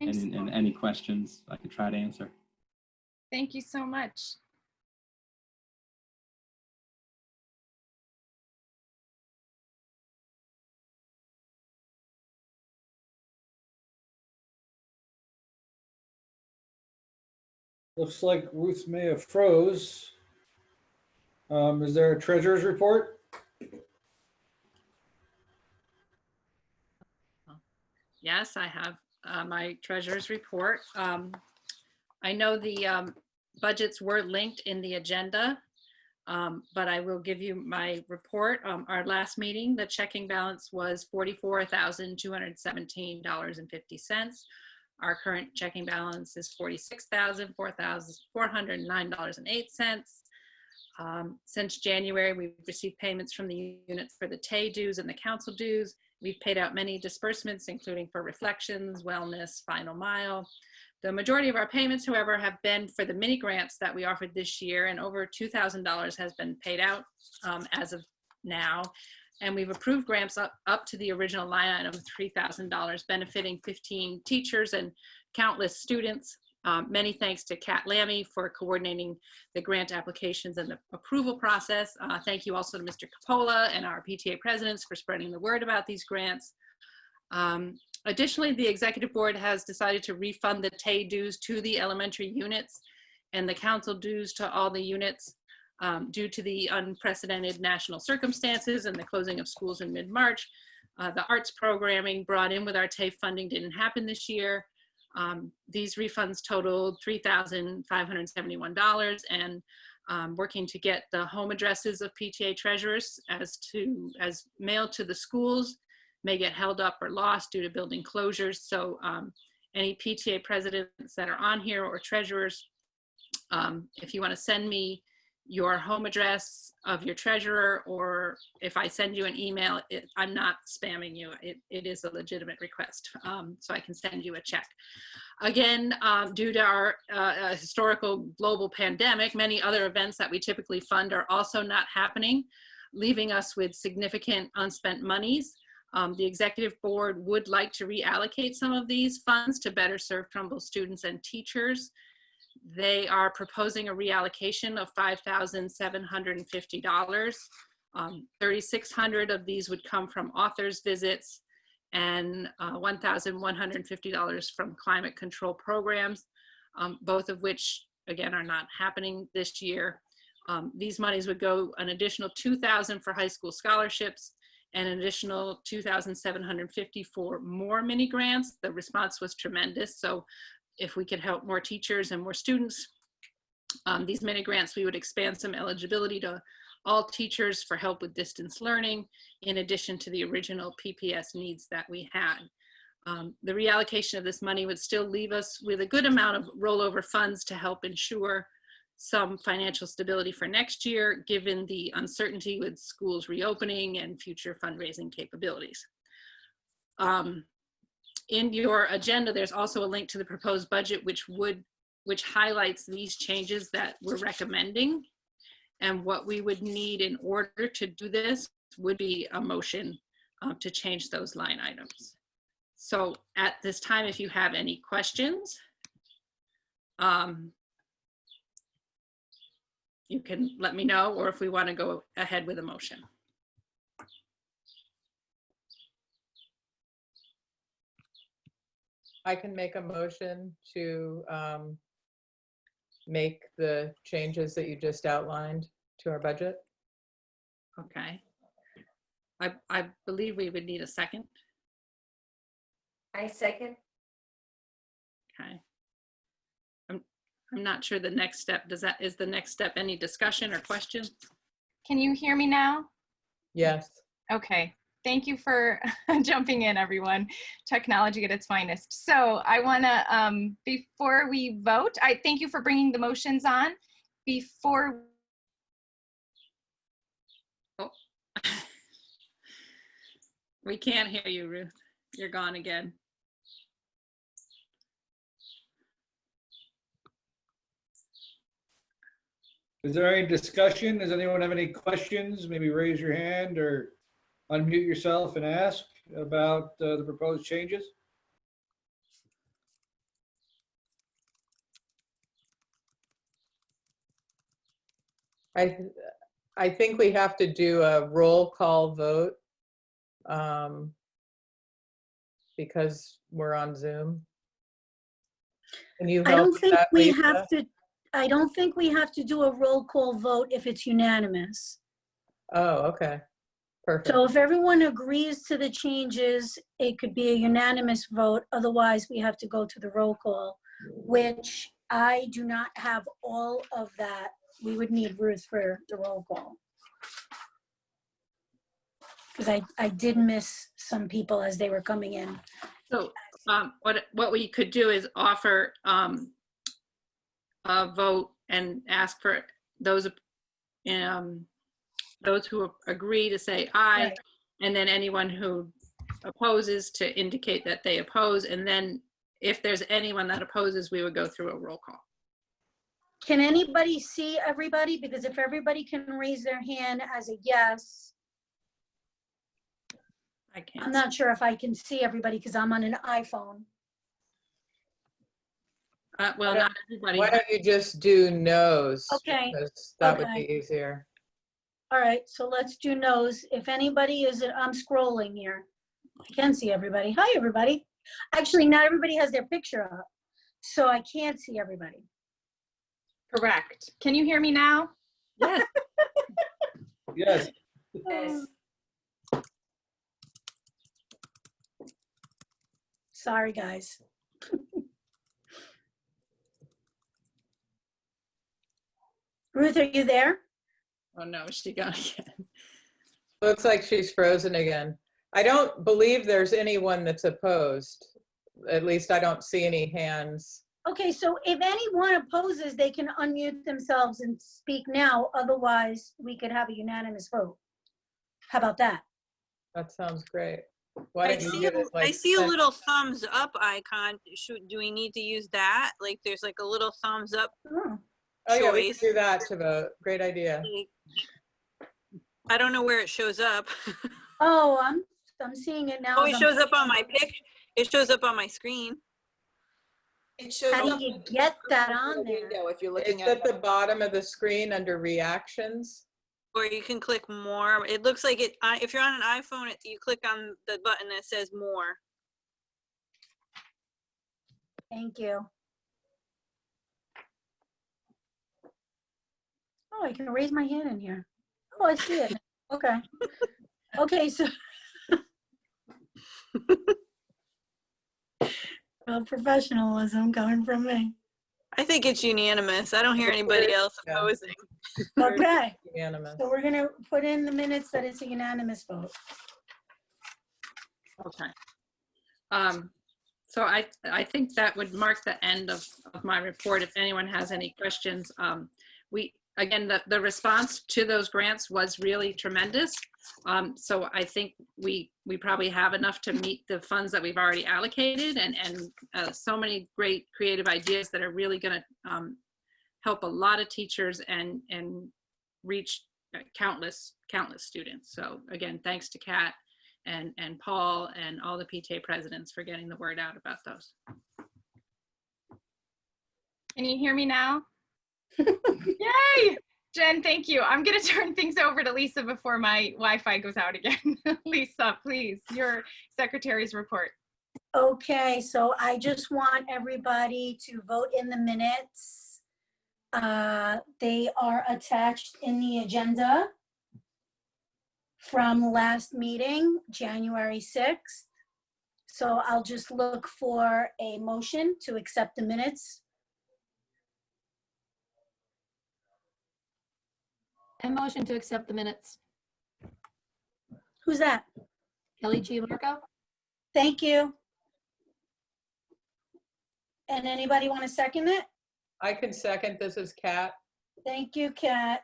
And any questions I could try to answer. Thank you so much. Looks like Ruth may have froze. Is there a treasurer's report? Yes, I have my treasurer's report. I know the budgets were linked in the agenda, but I will give you my report. Our last meeting, the checking balance was $44,217.50. Our current checking balance is $46,409.08. Since January, we've received payments from the units for the TAY dues and the council dues. We've paid out many disbursements, including for reflections, wellness, final mile. The majority of our payments, however, have been for the mini grants that we offered this year, and over $2,000 has been paid out as of now. And we've approved grants up to the original line item of $3,000, benefiting 15 teachers and countless students. Many thanks to Kat Lammy for coordinating the grant applications and the approval process. Thank you also to Mr. Capola and our PTA presidents for spreading the word about these grants. Additionally, the executive board has decided to refund the TAY dues to the elementary units and the council dues to all the units due to the unprecedented national circumstances and the closing of schools in mid-March. The arts programming brought in with our TAY funding didn't happen this year. These refunds totaled $3,571, and working to get the home addresses of PTA treasurers as mailed to the schools may get held up or lost due to building closures. So any PTA presidents that are on here or treasurers, if you want to send me your home address of your treasurer, or if I send you an email, I'm not spamming you. It is a legitimate request, so I can send you a check. Again, due to our historical global pandemic, many other events that we typically fund are also not happening, leaving us with significant unspent monies. The executive board would like to reallocate some of these funds to better serve Trumbull students and teachers. They are proposing a reallocation of $5,750. 3,600 of these would come from authors visits and $1,150 from climate control programs, both of which, again, are not happening this year. These monies would go an additional $2,000 for high school scholarships and an additional $2,750 for more mini grants. The response was tremendous. So if we could help more teachers and more students, these mini grants, we would expand some eligibility to all teachers for help with distance learning, in addition to the original PPS needs that we had. The reallocation of this money would still leave us with a good amount of rollover funds to help ensure some financial stability for next year, given the uncertainty with schools reopening and future fundraising capabilities. In your agenda, there's also a link to the proposed budget, which highlights these changes that we're recommending. And what we would need in order to do this would be a motion to change those line items. So at this time, if you have any questions, you can let me know, or if we want to go ahead with a motion. I can make a motion to make the changes that you just outlined to our budget. Okay. I believe we would need a second. I second. Okay. I'm not sure the next step, is the next step any discussion or questions? Can you hear me now? Yes. Okay. Thank you for jumping in, everyone. Technology at its finest. So I want to, before we vote, I thank you for bringing the motions on. Before. Oh. We can't hear you, Ruth. You're gone again. Is there any discussion? Does anyone have any questions? Maybe raise your hand or unmute yourself and ask about the proposed changes. I think we have to do a roll call vote because we're on Zoom. Can you help I don't with think that, we Lisa? have to. I don't think we have to do a roll call vote if it's unanimous. Oh, okay. Perfect. So if everyone agrees to the changes, it could be a unanimous vote. Otherwise, we have to go to the roll call, which I do not have all of that. We would need Ruth for the roll call. Because I did miss some people as they were coming in. So what we could do is offer a vote and ask for those who agree to say aye, Right. and then anyone who opposes to indicate that they oppose, and then if there's anyone that opposes, we would go through a roll call. Can anybody see everybody? Because if everybody can raise their hand as a yes, I can't. I'm not sure if I can see everybody because I'm on an iPhone. Well, not everybody. Why don't you just do no's? Okay. Because that would Okay. be easier. All right, so let's do no's. If anybody is, I'm scrolling here. I can see everybody. Hi, everybody. Actually, not everybody has their picture up, so I can't see everybody. Correct. Can you hear me now? Yes. Yes. Yes. Sorry, guys. Ruth, are you there? Oh no, she gone again. Looks like she's frozen again. I don't believe there's anyone that's opposed. At least I don't see any hands. Okay, so if anyone opposes, they can unmute themselves and speak now. Otherwise, we could have a unanimous vote. How about that? That sounds great. Why I don't you see, give it I like see a 10 little thumbs up icon. Do we need to use that? Like there's like a little thumbs up Oh yeah, we can choice. do that to vote. Great idea. Like, I don't know where it shows up. Oh, I'm seeing it now. Oh, as it I'm shows up on clicking. my pic. It shows up on my screen. It shows How up do you get that on there? window if you're looking It's at at the bottom of the screen under reactions. Or you can click more. It looks like it, if you're on an iPhone, you click on the button that says more. Thank you. Oh, I can raise my hand in here. Oh, I see it. Okay. Okay, so. Professionalism coming from me. I think it's unanimous. I don't hear anybody else opposing. Okay. Unanimous. So we're gonna put in the minutes that it's a unanimous vote. Okay. So I think that would mark the end of my report. If anyone has any questions, again, the response to those grants was really tremendous. So I think we probably have enough to meet the funds that we've already allocated, and so many great creative ideas that are really going to help a lot of teachers and reach countless students. So again, thanks to Kat and Paul and all the PTA presidents for getting the word out about those. Can you hear me now? Yay! Jen, thank you. I'm going to turn things over to Lisa before my Wi-Fi goes out again. Lisa, please, your secretary's report. Okay, so I just want everybody to vote in the minutes. They are attached in the agenda from last meeting, January 6th. So I'll just look for a motion to accept the minutes. A motion to accept the minutes. Who's that? Kelly G. Marco. Thank you. And anybody want to second it? I can second. This is Kat. Thank you, Kat.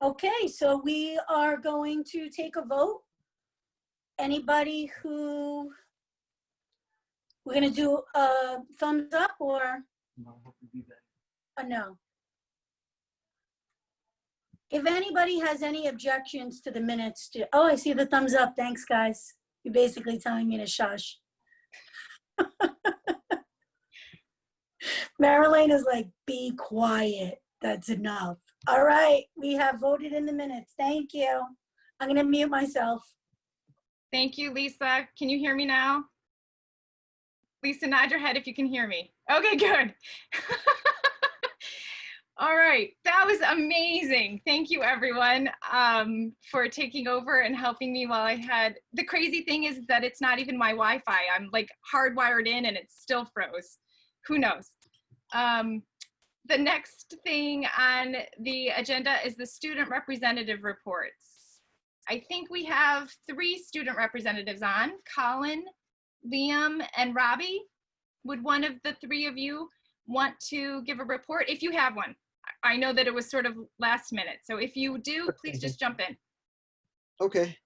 Okay, so we are going to take a vote. Anybody who, we're going to do a thumbs up or a no? If anybody has any objections to the minutes, oh, I see the thumbs up. Thanks, guys. You're basically telling me to shush. Marilyn is like, be quiet. That's enough. All right, we have voted in the minutes. Thank you. I'm going to mute myself. Thank you, Lisa. Can you hear me now? Lisa, nod your head if you can hear me. Okay, good. All right, that was amazing. Thank you, everyone, for taking over and helping me while I had, the crazy thing is that it's not even my Wi-Fi. I'm like hardwired in and it still froze. Who knows? The next thing on the agenda is the student representative reports. I think we have 3 student representatives on, Colin, Liam, and Robbie. Would one of the 3 of you want to give a report if you have one? I know that it was sort of last minute, so if you do, please just jump in. Okay.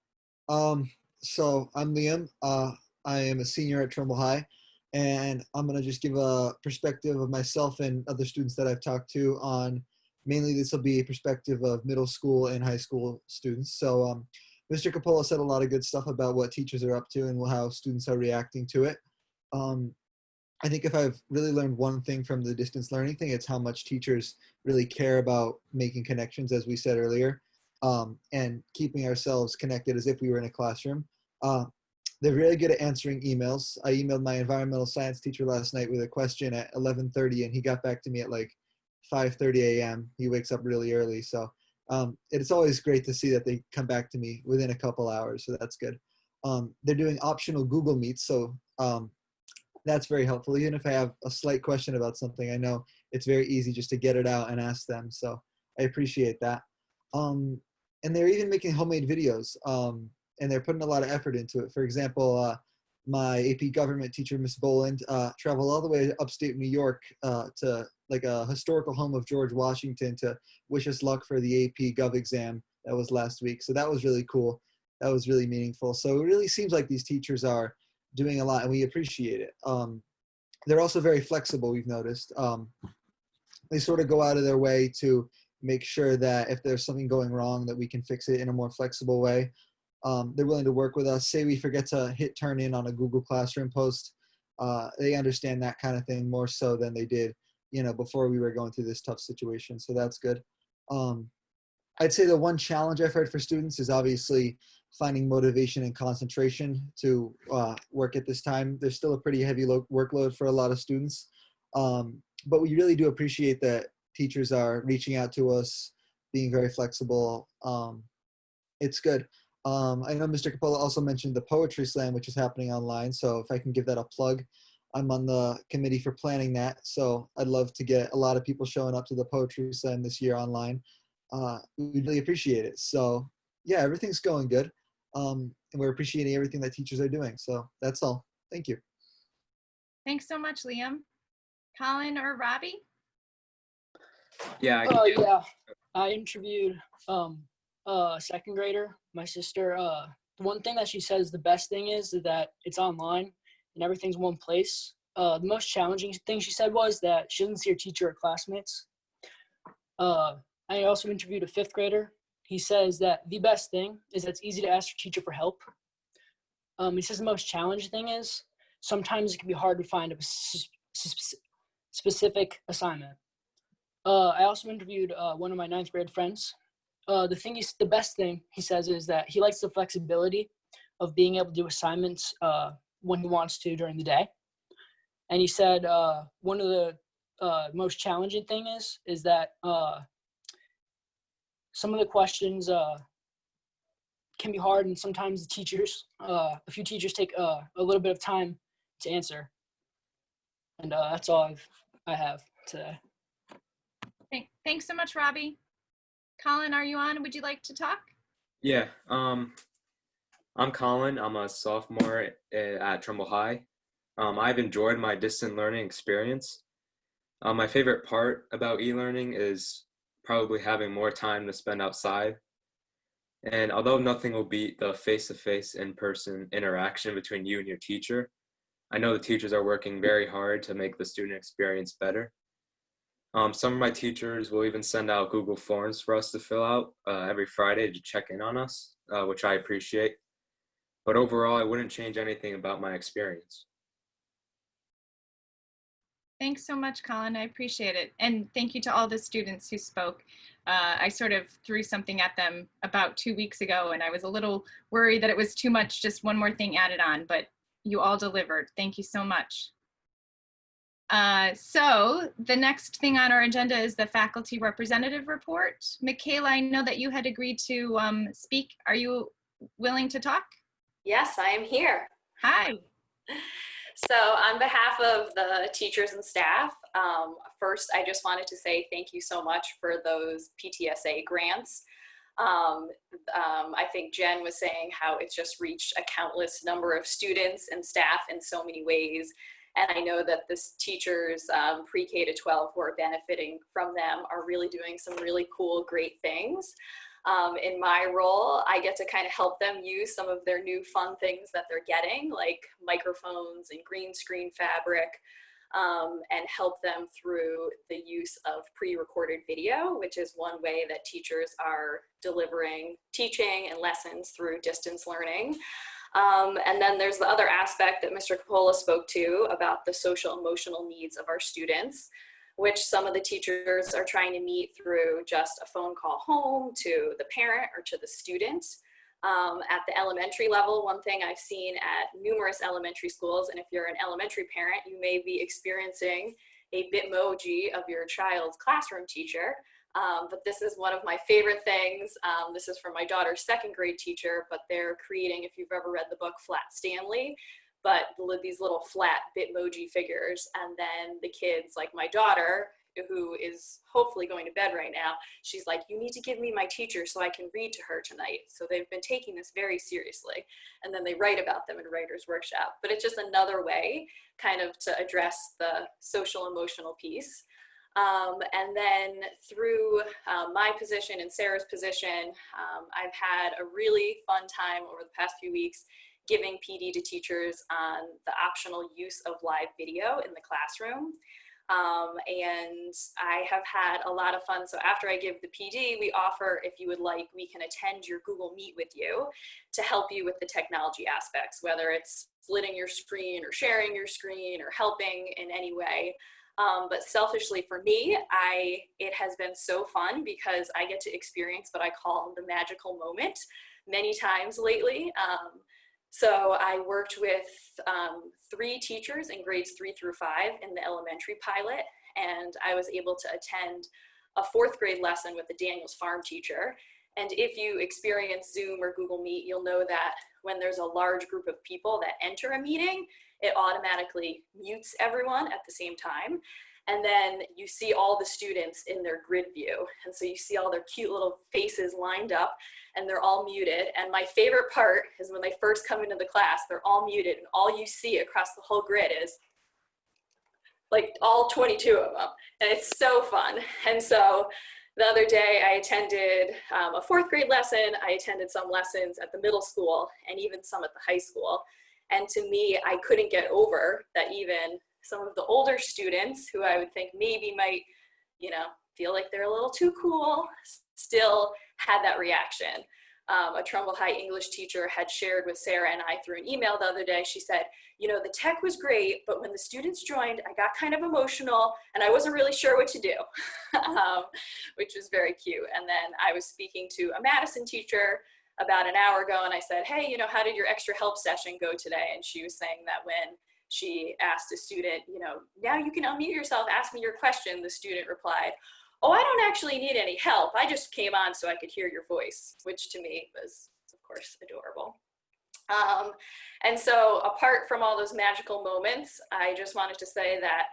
So I'm Liam. I am a senior at Trumbull High, and I'm gonna just give a perspective of myself and other students that I've talked to on, mainly this will be a perspective of middle school and high school students. So Mr. Capola said a lot of good stuff about what teachers are up to and how students are reacting to it. I think if I've really learned one thing from the distance learning thing, it's how much teachers really care about making connections, as we said earlier, and keeping ourselves connected as if we were in a classroom. They're really good at answering emails. I emailed my environmental science teacher last night with a question at 11:30, and he got back to me at like 5:30 a.m. He wakes up really early. So it's always great to see that they come back to me within a couple hours. So that's good. They're doing optional Google Meets. So that's very helpful. Even if I have a slight question about something, I know it's very easy just to get it out and ask them. So I appreciate that. And they're even making homemade videos, and they're putting a lot of effort into it. For example, my AP government teacher, Miss Boland, traveled all the way upstate New York to like a historical home of George Washington to wish us luck for the AP Gov exam that was last week. So that was really cool. that was really meaningful. So it really seems like these teachers are doing a lot, and we appreciate it. They're also very flexible, we've noticed. They sort of go out of their way to make sure that if there's something going wrong, that we can fix it in a more flexible way. They're willing to work with us. Say we forget to hit turn in on a Google Classroom post. They understand that kind of thing more so than they did, before we were going through this tough situation. So that's good. I'd say the one challenge I've heard for students is obviously finding motivation and concentration to work at this time. There's still a pretty heavy workload for a lot of students. But we really do appreciate that teachers are reaching out to us, being very flexible. It's good. I know Mr. Capola also mentioned the Poetry Slam, which is happening online. So if I can give that a plug, I'm on the committee for planning that. So I'd love to get a lot of people showing up to the Poetry Slam this year online. We really appreciate it. So yeah, everything's going good. And we're appreciating everything that teachers are doing. So that's all. Thank you. Thanks so much, Liam. Colin or Robbie? Yeah. Yeah. I interviewed a second grader, my sister. The one thing that she says the best thing is that it's online and everything's one place. The most challenging thing she said was that she doesn't see her teacher or classmates. I also interviewed a fifth grader. He says that the best thing is that it's easy to ask your teacher for help. He says the most challenging thing is sometimes it can be hard to find a specific assignment. I also interviewed one of my ninth grade friends. The best thing he says is that he likes the flexibility of being able to do assignments when he wants to during the day. And he said one of the most challenging thing is that some of the questions can be hard, and sometimes the teachers, a few teachers take a little bit of time to answer. And that's all I have today. Thanks so much, Robbie. Colin, are you on? Would you like to talk? Yeah. I'm Colin. I'm a sophomore at Trumbull High. I've enjoyed my distant learning experience. My favorite part about e-learning is probably having more time to spend outside. And although nothing will beat the face-to-face in-person interaction between you and your teacher, I know the teachers are working very hard to make the student experience better. Some of my teachers will even send out Google Forms for us to fill out every Friday to check in on us, which I appreciate. But overall, I wouldn't change anything about my experience. Thanks so much, Colin. I appreciate it. And thank you to all the students who spoke. I sort of threw something at them about 2 weeks ago, and I was a little worried that it was too much, just one more thing added on, but you all delivered. Thank you so much. So the next thing on our agenda is the faculty representative report. Michaela, I know that you had agreed to speak. Are you willing to talk? Yes, I am here. Hi. So on behalf of the teachers and staff, first I just wanted to say thank you so much for those PTSA grants. I think Jen was saying how it's just reached a countless number of students and staff in so many ways. And I know that the teachers pre-K to 12 who are benefiting from them are really doing some really cool, great things. In my role, I get to kind of help them use some of their new fun things that they're getting, like microphones and green screen fabric, and help them through the use of pre-recorded video, which is one way that teachers are delivering teaching and lessons through distance learning. And then there's the other aspect that Mr. Capola spoke to about the social emotional needs of our students, which some of the teachers are trying to meet through just a phone call home to the parent or to the student. At the elementary level, one thing I've seen at numerous elementary schools, and if you're an elementary parent, you may be experiencing a Bitmoji of your child's classroom teacher. But this is one of my favorite things. This is from my daughter's second grade teacher, but they're creating, if you've ever read the book Flat Stanley, but these little flat Bitmoji figures. And then the kids, like my daughter, who is hopefully going to bed right now, she's like, you need to give me my teacher so I can read to her tonight. So they've been taking this very seriously. And then they write about them in Writer's Workshop. But it's just another way kind of to address the social emotional piece. And then through my position and Sarah's position, I've had a really fun time over the past few weeks giving PD to teachers on the optional use of live video in the classroom. And I have had a lot of fun. So after I give the PD, we offer, if you would like, we can attend your Google Meet with you to help you with the technology aspects, whether it's splitting your screen or sharing your screen or helping in any way. But selfishly for me, it has been so fun because I get to experience what I call the magical moment many times lately. So I worked with 3 teachers in grades 3 through 5 in the elementary pilot, and I was able to attend a 4th grade lesson with the Daniels Farm teacher. And if you experience Zoom or Google Meet, you'll know that when there's a large group of people that enter a meeting, it automatically mutes everyone at the same time. And then you see all the students in their grid view. And so you see all their cute little faces lined up and they're all muted. And my favorite part is when they first come into the class, they're all muted and all you see across the whole grid is like all 22 of them. And it's so fun. And so the other day I attended a 4th grade lesson. I attended some lessons at the middle school and even some at the high school. And to me, I couldn't get over that even some of the older students who I would think maybe might, feel like they're a little too cool, still had that reaction. A Trumbull High English teacher had shared with Sarah and I through an email the other day. She said, the tech was great, but when the students joined, I got kind of emotional and I wasn't really sure what to do, which was very cute. And then I was speaking to a Madison teacher about an hour ago and I said, hey, how did your extra help session go today? And she was saying that when she asked a student, now you can unmute yourself, ask me your question, the student replied, oh, I don't actually need any help. I just came on so I could hear your voice, which to me was, of course, adorable. And so apart from all those magical moments, I just wanted to say that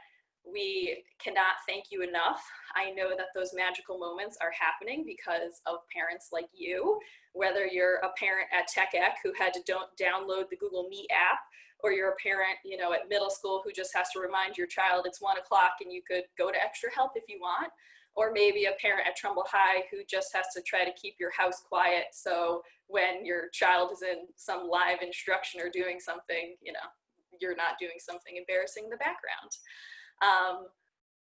we cannot thank you enough. I know that those magical moments are happening because of parents like you, whether you're a parent at TechEc who had to download the Google Meet app, or you're a parent, at middle school who just has to remind your child it's 1 o'clock and you could go to extra help if you want. Or maybe a parent at Trumbull High who just has to try to keep your house quiet. So when your child is in some live instruction or doing something, you're not doing something embarrassing in the background.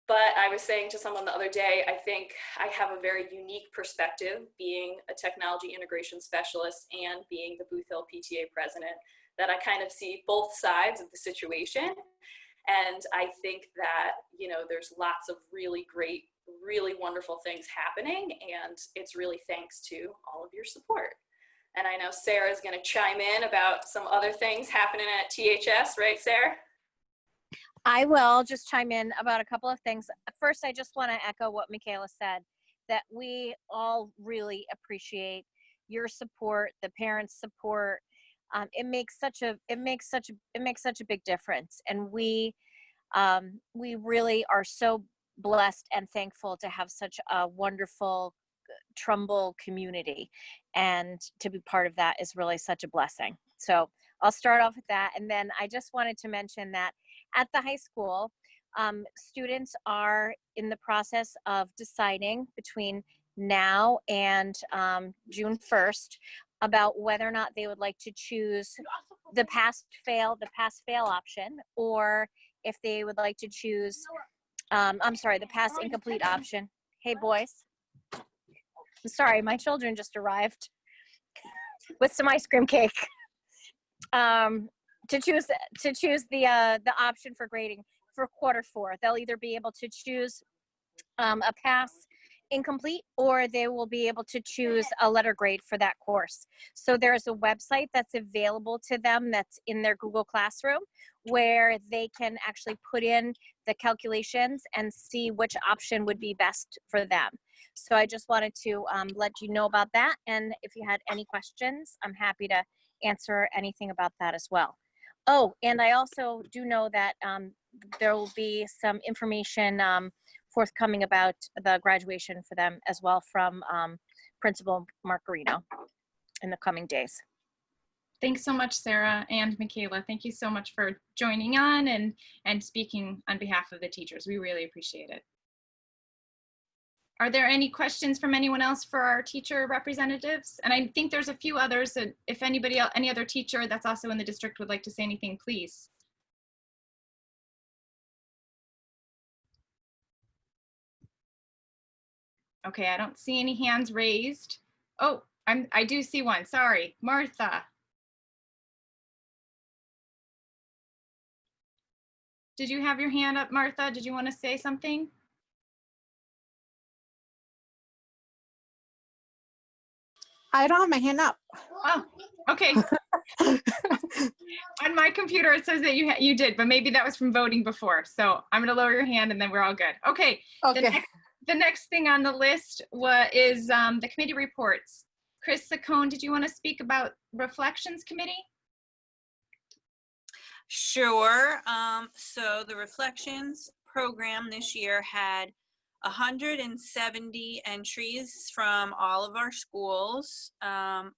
But I was saying to someone the other day, I think I have a very unique perspective being a technology integration specialist and being the Booth Hill PTA president, that I kind of see both sides of the situation. And I think that, there's lots of really great, really wonderful things happening. And it's really thanks to all of your support. And I know Sarah's going to chime in about some other things happening at THS, right, Sarah? I will just chime in about a couple of things. First, I just want to echo what Michaela said, that we all really appreciate your support, the parents' support. It makes such a big difference, and we really are so blessed and thankful to have such a wonderful Trumbull community, and to be part of that is really such a blessing. So I'll start off with that, and then I just wanted to mention that at the high school, students are in the process of deciding between now and June 1st about whether or not they would like to choose the pass-fail option, or if they would like to choose, the pass-incomplete option. Hey, boys. I'm sorry, my children just arrived with some ice cream cake. To choose the option for grading for quarter 4. They'll either be able to choose a pass incomplete, or they will be able to choose a letter grade for that course. So there's a website that's available to them that's in their Google Classroom, where they can actually put in the calculations and see which option would be best for them. So I just wanted to let you know about that. And if you had any questions, I'm happy to answer anything about that as well. Oh, and I also do know that there will be some information forthcoming about the graduation for them as well from Principal Marcarino in the coming days. Thanks so much, Sarah and Michaela. Thank you so much for joining on and speaking on behalf of the teachers. We really appreciate it. Are there any questions from anyone else for our teacher representatives? And I think there's a few others. And if anybody else, any other teacher that's also in the district would like to say anything, please. Okay, I don't see any hands raised. Oh, I do see one. Sorry, Martha. Did you have your hand up, Martha? Did you want to say something? I don't have my hand up. Oh, okay. On my computer, it says that you did, but maybe that was from voting before. So I'm going to lower your hand and then we're all good. Okay. Okay. The next thing on the list is the committee reports. Chris Saccone, did you want to speak about Reflections Committee? Sure. So the Reflections program this year had 170 entries from all of our schools. About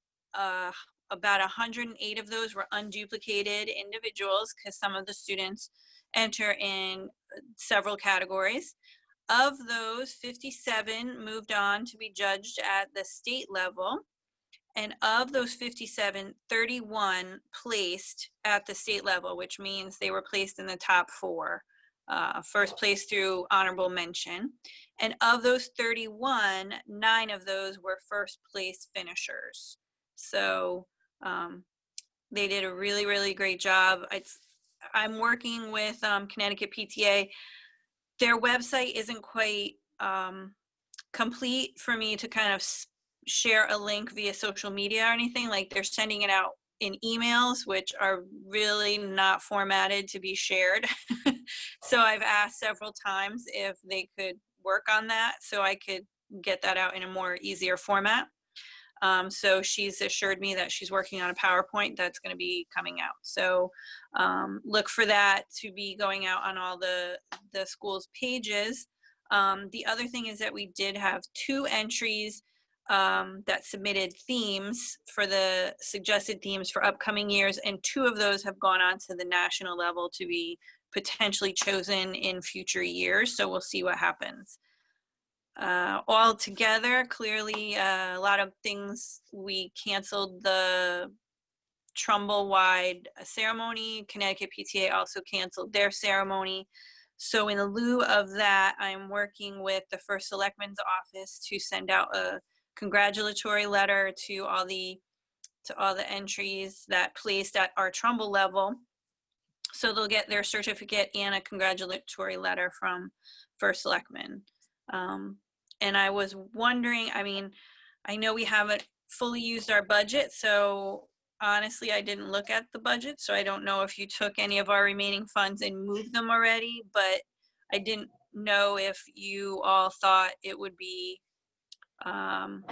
108 of those were unduplicated individuals because some of the students enter in several categories. Of those, 57 moved on to be judged at the state level. And of those 57, 31 placed at the state level, which means they were placed in the top 4, first place through honorable mention. And of those 31, 9 of those were first place finishers. So they did a really, really great job. I'm working with Connecticut PTA. Their website isn't quite complete for me to kind of share a link via social media or anything. Like, they're sending it out in emails, which are really not formatted to be shared. So I've asked several times if they could work on that so I could get that out in a more easier format. So she's assured me that she's working on a PowerPoint that's going to be coming out. So look for that to be going out on all the school's pages. The other thing is that we did have 2 entries that submitted themes for the suggested themes for upcoming years, and 2 of those have gone on to the national level to be potentially chosen in future years. So we'll see what happens. All together, clearly a lot of things. We canceled the Trumbull-wide ceremony. Connecticut PTA also canceled their ceremony. So in lieu of that, I'm working with the First Selectman's office to send out a congratulatory letter to all the entries that placed at our Trumbull level. So they'll get their certificate and a congratulatory letter from First Selectman. And I was wondering, I mean, I know we haven't fully used our budget, so honestly, I didn't look at the budget, so I don't know if you took any of our remaining funds and moved them already, but I didn't know if you all thought it would be an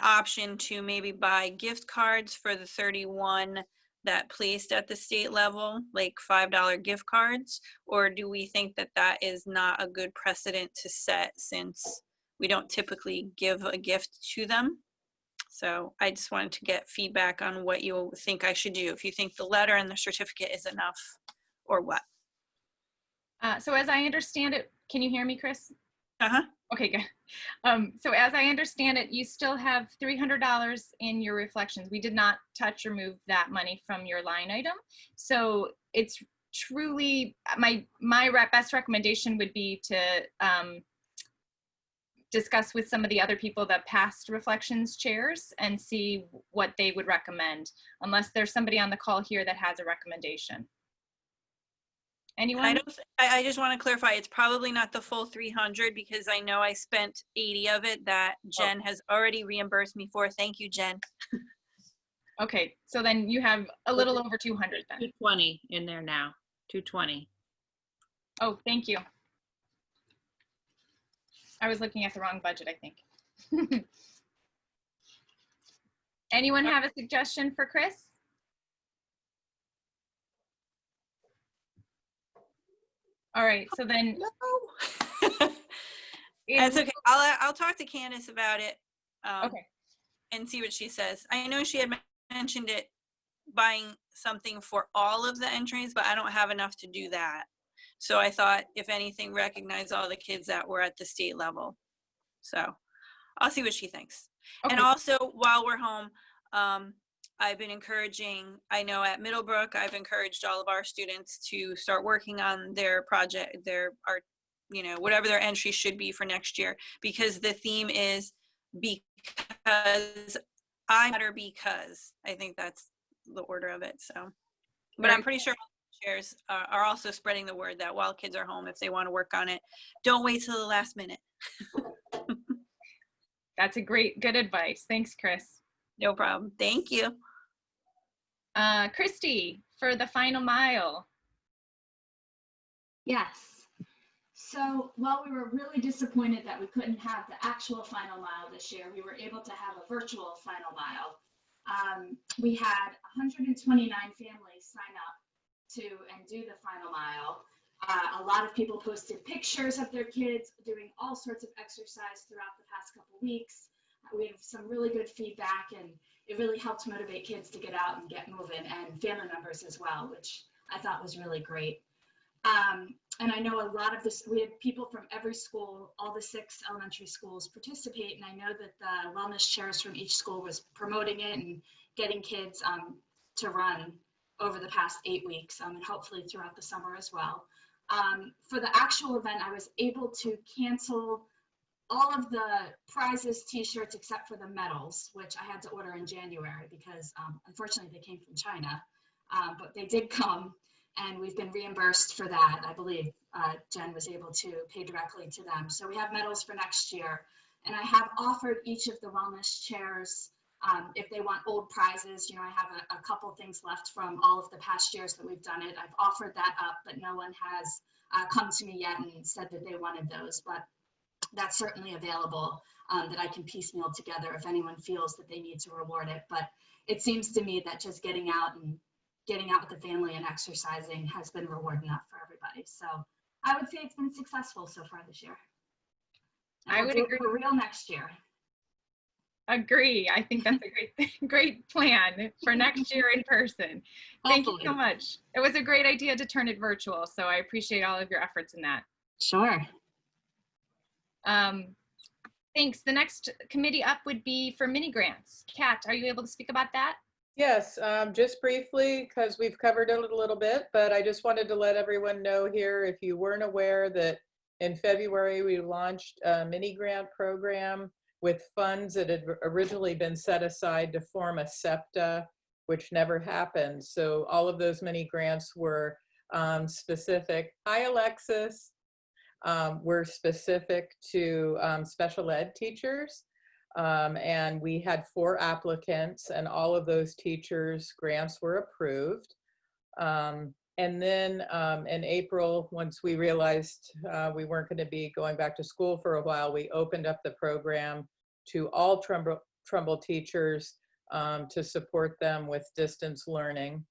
option to maybe buy gift cards for the 31 that placed at the state level, like $5 gift cards, or do we think that that is not a good precedent to set since we don't typically give a gift to them? So I just wanted to get feedback on what you think I should do, if you think the letter and the certificate is enough or what. So as I understand it, can you hear me, Chris? Uh-huh. Okay, good. So as I understand it, you still have $300 in your reflections. We did not touch or move that money from your line item. So it's truly, my best recommendation would be to discuss with some of the other people that passed reflections chairs and see what they would recommend, unless there's somebody on the call here that has a recommendation. Anyone? I just want to clarify, it's probably not the full 300 because I know I spent 80 of it that Jen has already reimbursed me for. Thank you, Jen. Okay, so then you have a little over 200 then. 220 in there now, 220. Oh, thank you. I was looking at the wrong budget, I think. Anyone have a suggestion for Chris? All right, so then. No. That's okay. I'll talk to Candace about it. Okay. And see what she says. I know she had mentioned it, buying something for all of the entries, but I don't have enough to do that. So I thought, if anything, recognize all the kids that were at the state level. So I'll see what she thinks. Okay. And also, while we're home, I've been encouraging, I know at Middlebrook, I've encouraged all of our students to start working on their project, their art, you know, whatever their entry should be for next year, because the theme is because I matter, because I think that's the order of it. So, but I'm pretty sure chairs are also spreading the word that while kids are home, if they want to work on it, don't wait till the last minute. That's a good advice. Thanks, Chris. No problem. Thank you. Christy, for the final mile. Yes. So while we were really disappointed that we couldn't have the actual final mile this year, we were able to have a virtual final mile. We had 129 families sign up to and do the final mile. A lot of people posted pictures of their kids doing all sorts of exercise throughout the past couple weeks. We have some really good feedback, and it really helped motivate kids to get out and get moving, and family members as well, which I thought was really great. And I know a lot of this, we had people from every school, all the 6 elementary schools participate, and I know that the wellness chairs from each school was promoting it and getting kids to run over the past 8 weeks, and hopefully throughout the summer as well. For the actual event, I was able to cancel all of the prizes, t-shirts, except for the medals, which I had to order in January because unfortunately they came from China, but they did come, and we've been reimbursed for that. I believe Jen was able to pay directly to them. So we have medals for next year, and I have offered each of the wellness chairs, if they want old prizes, you know, I have a couple things left from all of the past years that we've done it. I've offered that up, but no one has come to me yet and said that they wanted those, but that's certainly available, that I can piecemeal together if anyone feels that they need to reward it. But it seems to me that just getting out with the family and exercising has been reward enough for everybody. So I would say it's been successful so far this year. And I would agree. For real next year. Agree. I think that's a great plan for next year in person. Thank you so much. It was a great idea to turn it virtual, so I appreciate all of your efforts in that. Sure. Thanks. The next committee up would be for mini grants. Kat, are you able to speak about that? Yes, just briefly, because we've covered it a little bit, but I just wanted to let everyone know here, if you weren't aware, that in February we launched a mini grant program with funds that had originally been set aside to form a SEPTA, which never happened. So all of those mini grants were specific. Hi, Alexis. Were specific to special ed teachers. And we had 4 applicants, and all of those teachers' grants were approved. And then in April, once we realized we weren't going to be going back to school for a while, we opened up the program to all Trumbull teachers to support them with distance learning.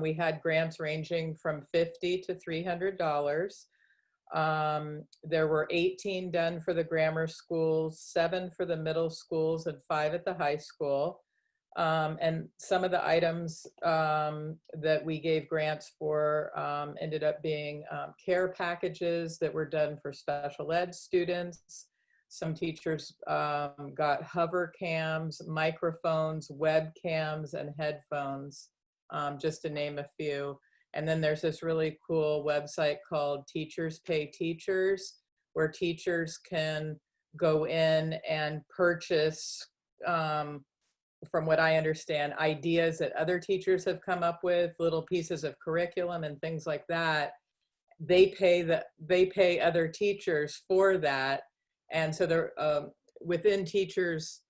We had grants ranging from $50 to $300. There were 18 done for the grammar schools, 7 for the middle schools, and 5 at the high school. And some of the items that we gave grants for ended up being care packages that were done for special ed students. Some teachers got hover cams, microphones, webcams, and headphones, just to name a few. And then there's this really cool website called Teachers Pay Teachers, where teachers can go in and purchase, from what I understand, ideas that other teachers have come up with, little pieces of curriculum and things like that. They pay other teachers for that. And so there, within Teachers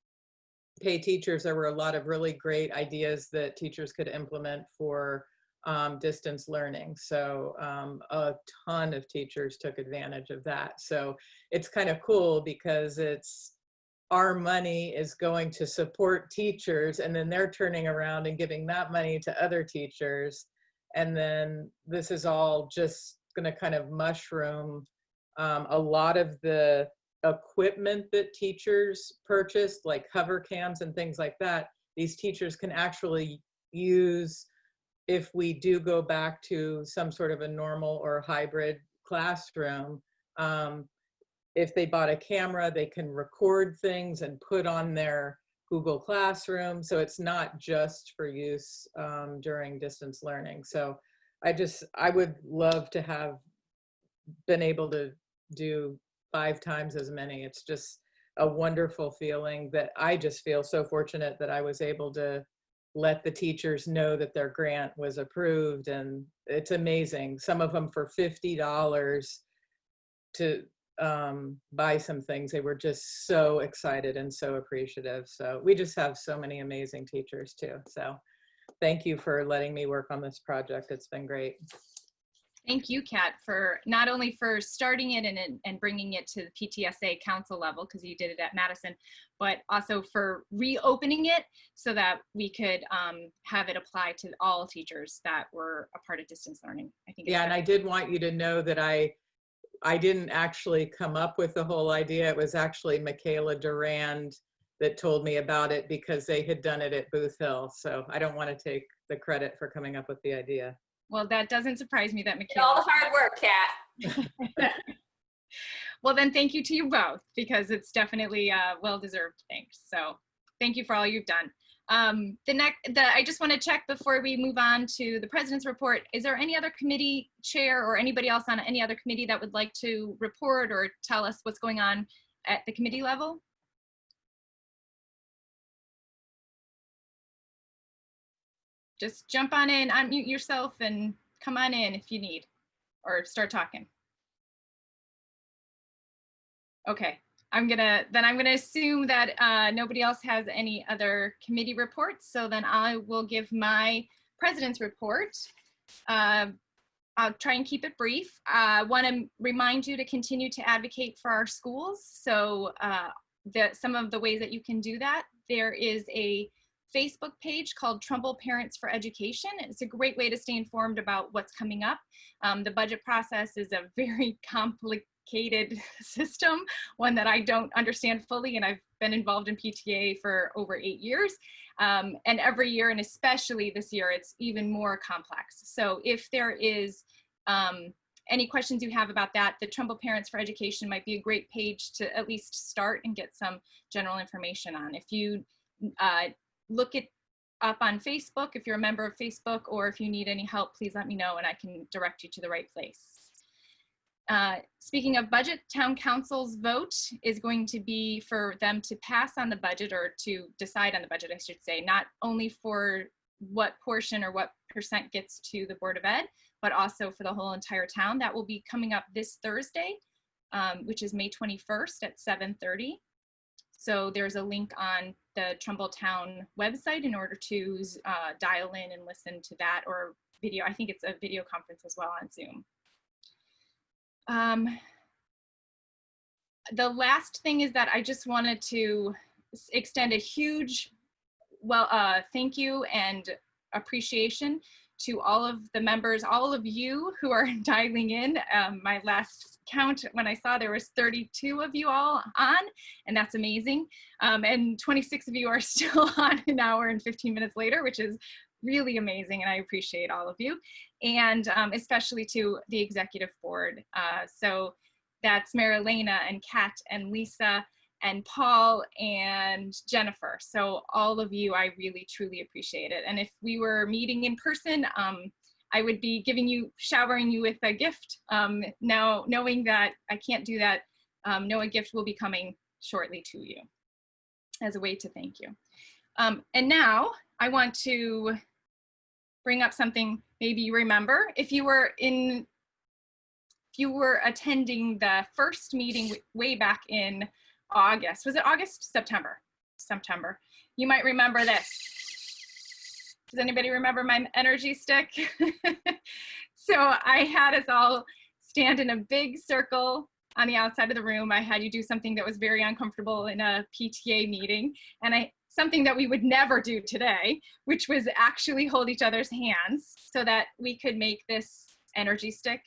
Pay Teachers, there were a lot of really great ideas that teachers could implement for distance learning. So a ton of teachers took advantage of that. So it's kind of cool because it's our money is going to support teachers, and then they're turning around and giving that money to other teachers. And then this is all just going to kind of mushroom a lot of the equipment that teachers purchased, like hover cams and things like that. These teachers can actually use if we do go back to some sort of a normal or hybrid classroom. if they bought a camera, they can record things and put on their Google Classroom. So it's not just for use during distance learning. So I would love to have been able to do 5 times as many. It's just a wonderful feeling that I just feel so fortunate that I was able to let the teachers know that their grant was approved. And it's amazing. Some of them for $50 to buy some things. They were just so excited and so appreciative. So we just have so many amazing teachers too. So thank you for letting me work on this project. It's been great. Thank you, Kat, for not only for starting it and bringing it to the PTSA council level, because you did it at Madison, but also for reopening it so that we could have it apply to all teachers that were a part of distance learning. I think. Yeah, and I did want you to know that I didn't actually come up with the whole idea. It was actually Michaela Durand that told me about it because they had done it at Booth Hill. So I don't want to take the credit for coming up with the idea. Well, that doesn't surprise me that Michaela. All the hard work, Kat. Well, then thank you to you both, because it's definitely well-deserved thanks. So thank you for all you've done. I just want to check before we move on to the president's report. Is there any other committee chair or anybody else on any other committee that would like to report or tell us what's going on at the committee level? Just jump on in, unmute yourself and come on in if you need, or start talking. Okay, I'm gonna assume that nobody else has any other committee reports. So then I will give my president's report. I'll try and keep it brief. I want to remind you to continue to advocate for our schools. So some of the ways that you can do that, there is a Facebook page called Trumbull Parents for Education. It's a great way to stay informed about what's coming up. The budget process is a very complicated system, one that I don't understand fully, and I've been involved in PTA for over 8 years. And every year, and especially this year, it's even more complex. So if there is any questions you have about that, the Trumbull Parents for Education might be a great page to at least start and get some general information on. If you look it up on Facebook, if you're a member of Facebook, or if you need any help, please let me know and I can direct you to the right place. Speaking of budget, town council's vote is going to be for them to pass on the budget, or to decide on the budget, I should say, not only for what portion or what percent gets to the Board of Ed, but also for the whole entire town. That will be coming up this Thursday, which is May 21st at 7:30. So there's a link on the Trumbull Town website in order to dial in and listen to that, or video. I think it's a video conference as well on Zoom. The last thing is that I just wanted to extend a huge thank you and appreciation to all of the members, all of you who are dialing in. My last count, when I saw, there was 32 of you all on, and that's amazing. And 26 of you are still on an hour and 15 minutes later, which is really amazing, and I appreciate all of you. And especially to the executive board. So that's Marilena and Kat and Lisa and Paul and Jennifer. So all of you, I really, truly appreciate it. And if we were meeting in person, I would be showering you with a gift. Now, knowing that I can't do that, no, a gift will be coming shortly to you as a way to thank you. And now I want to bring up something maybe you remember. If you were attending the first meeting way back in August, was it August? September. You might remember this. Does anybody remember my energy stick? So I had us all stand in a big circle on the outside of the room. I had you do something that was very uncomfortable in a PTA meeting, and something that we would never do today, which was actually hold each other's hands so that we could make this energy stick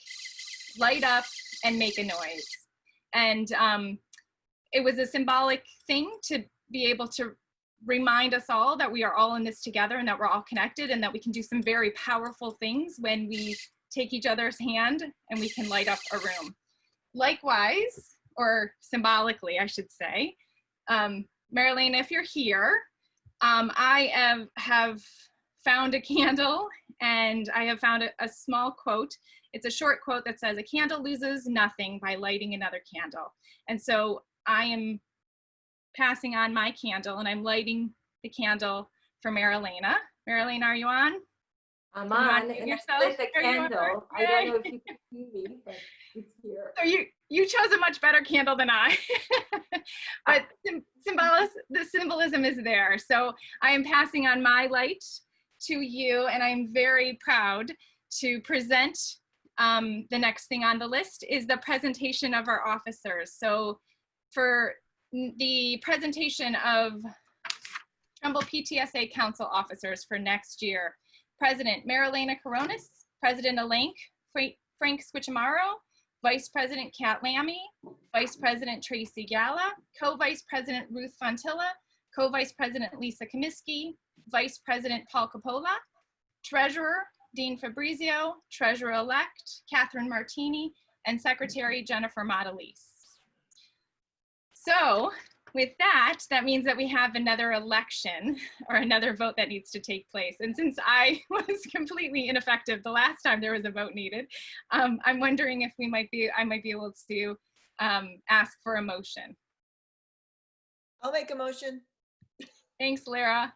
light up and make a noise. And it was a symbolic thing to be able to remind us all that we are all in this together, and that we're all connected, and that we can do some very powerful things when we take each other's hand and we can light up a room. Likewise, or symbolically, I should say. Marilena, if you're here, I have found a candle, and I have found a small quote. It's a short quote that says, "A candle loses nothing by lighting another candle." And so I am passing on my candle, and I'm lighting the candle for Marilena. Marilena, are you on? I'm Can you on, unmute and yourself? I lit the There you are. candle. I don't know if you can see me, but it's here. So you chose a much better candle than I, but the symbolism is there. So I am passing on my light to you, and I'm very proud to present the next thing on the list is the presentation of our officers. So for the presentation of Trumbull PTSA Council officers for next year, President Marilena Coronis, President Alank Frank Switchamaro, Vice President Kat Lammy, Vice President Tracy Galla, Co-Vice President Ruth Fontilla, Co-Vice President Lisa Comiskey, Vice President Paul Coppola, Treasurer Dean Fabrizio, Treasurer-elect Catherine Martini, and Secretary Jennifer Modelise. So with that, that means that we have another election or another vote that needs to take place. And since I was completely ineffective the last time there was a vote needed, I'm wondering if I might be able to ask for a motion. I'll make a motion. Thanks, Lara.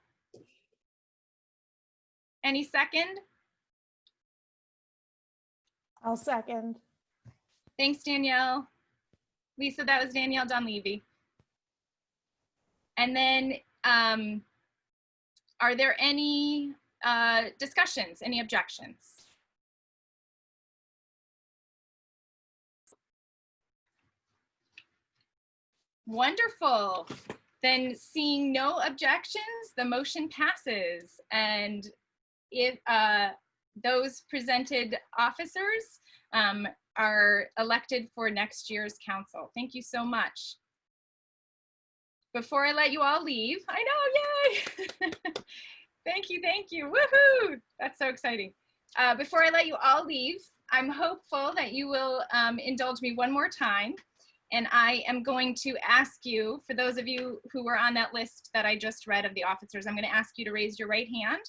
Any second? I'll second. Thanks, Danielle. Lisa, that was Danielle Dunleavy. And then, are there any discussions, any objections? Wonderful. Then seeing no objections, the motion passes. And if those presented officers are elected for next year's council. Thank you so much. Before I let you all leave, I know, yay! Thank you, woohoo! That's so exciting. Before I let you all leave, I'm hopeful that you will indulge me one more time. And I am going to ask you, for those of you who were on that list that I just read of the officers, I'm going to ask you to raise your right hand.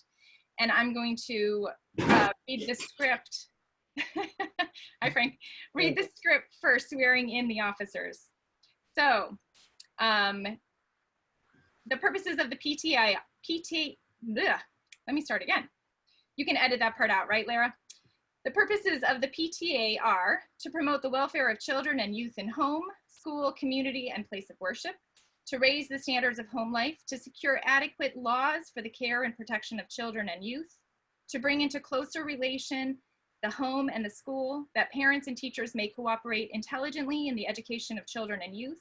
And I'm going to read the script. Hi, Frank. Read the script for swearing in the officers. So, the purposes of the let me start again. You can edit that part out, right, Lara? The purposes of the PTA are to promote the welfare of children and youth in home, school, community, and place of worship, to raise the standards of home life, to secure adequate laws for the care and protection of children and youth, to bring into closer relation the home and the school, that parents and teachers may cooperate intelligently in the education of children and youth,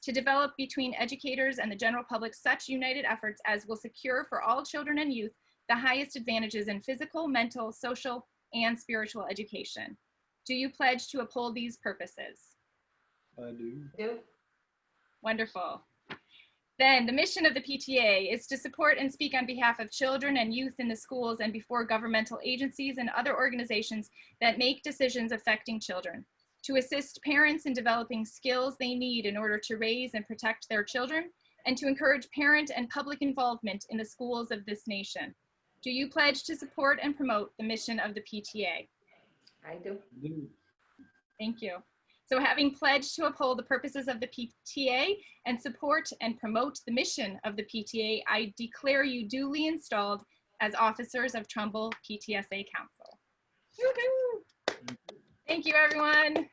to develop between educators and the general public such united efforts as will secure for all children and youth the highest advantages in physical, mental, social, and spiritual education. Do you pledge to uphold these purposes? I do. Wonderful. Then the mission of the PTA is to support and speak on behalf of children and youth in the schools and before governmental agencies and other organizations that make decisions affecting children, to assist parents in developing skills they need in order to raise and protect their children, and to encourage parent and public involvement in the schools of this nation. Do you pledge to support and promote the mission of the PTA? I do. Thank you. So having pledged to uphold the purposes of the PTA and support and promote the mission of the PTA, I declare you duly installed as officers of Trumbull PTSA Council. Woohoo! Thank you, everyone.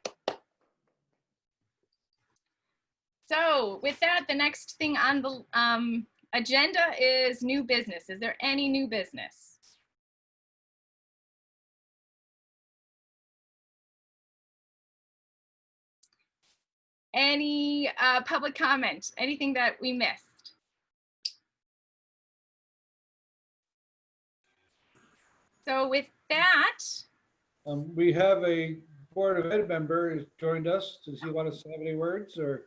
So with that, the next thing on the agenda is new business. Is there any new business? Any public comment? Anything that we missed? So with that, We have a Board of Ed member who's joined us. Does he want us to have any words or?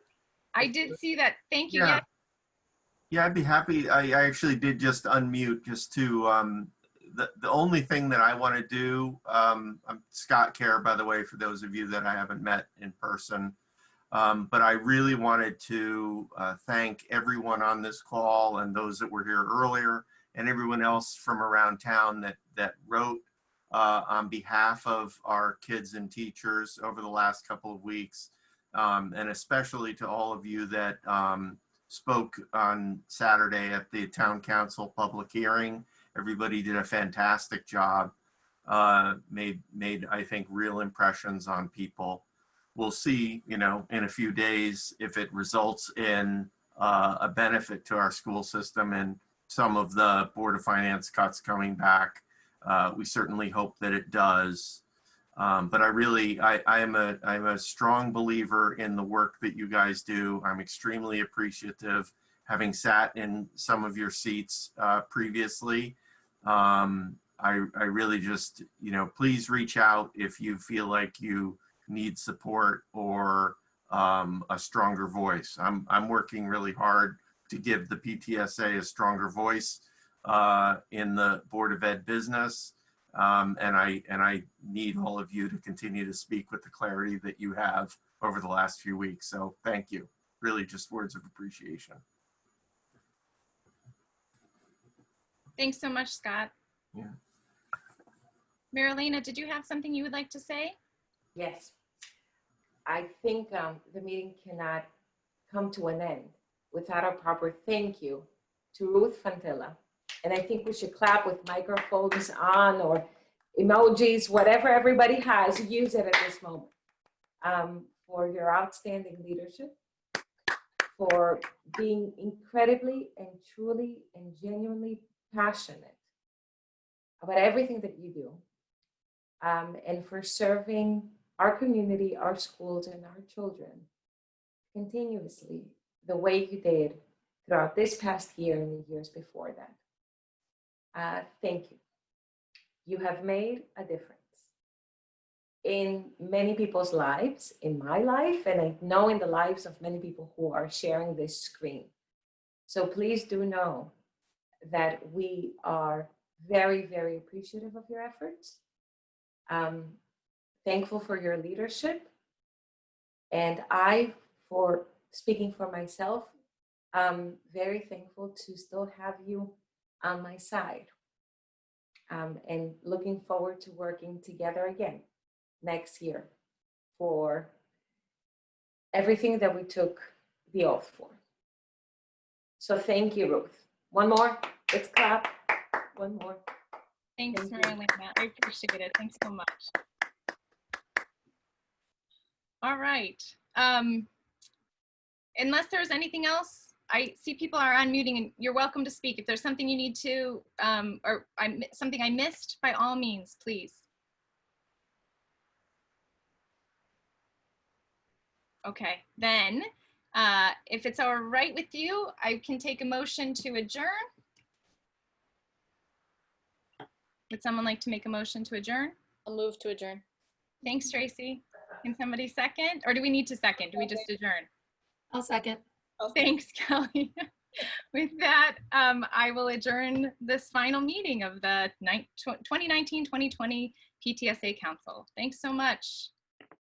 I did see that. Thank you. Yeah. Yes. Yeah, I'd be happy. I actually did just unmute just to, the only thing that I want to do, I'm Scott Kerr, by the way, for those of you that I haven't met in person. But I really wanted to thank everyone on this call and those that were here earlier and everyone else from around town that wrote on behalf of our kids and teachers over the last couple of weeks. And especially to all of you that spoke on Saturday at the town council public hearing. Everybody did a fantastic job, made, I think, real impressions on people. We'll see, in a few days if it results in a benefit to our school system and some of the Board of Finance cuts coming back. We certainly hope that it does. But I'm a strong believer in the work that you guys do. I'm extremely appreciative, having sat in some of your seats previously. I really just, please reach out if you feel like you need support or a stronger voice. I'm working really hard to give the PTSA a stronger voice in the Board of Ed business. And I need all of you to continue to speak with the clarity that you have over the last few weeks. So thank you. Really just words of appreciation. Thanks so much, Scott. Yeah. Marilena, did you have something you would like to say? Yes. I think the meeting cannot come to an end without a proper thank you to Ruth Fantilla. And I think we should clap with microphones on or emojis, whatever everybody has, use it at this moment. For your outstanding leadership, for being incredibly and truly and genuinely passionate about everything that you do, and for serving our community, our schools, and our children continuously the way you did throughout this past year and the years before that. Thank you. You have made a difference in many people's lives, in my life, and I know in the lives of many people who are sharing this screen. So please do know that we are very, very appreciative of your efforts. Thankful for your leadership. And for speaking for myself, I'm very thankful to still have you on my side. And looking forward to working together again next year for everything that we took the oath for. So thank you, Ruth. One more, let's clap. One more. Thanks, Marilena. I appreciate it. Thanks so much. All right. Unless there's anything else, I see people are unmuting and you're welcome to speak. If there's something you need to, something I missed, by all means, please. Okay, then if it's all right with you, I can take a motion to adjourn. Would someone like to make a motion to adjourn? I'll move to adjourn. Thanks, Tracy. Can somebody second? Or do we need to second? Do we just adjourn? I'll second. Thanks, Kelly. With that, I will adjourn this final meeting of the 2019-2020 PTSA Council. Thanks so much.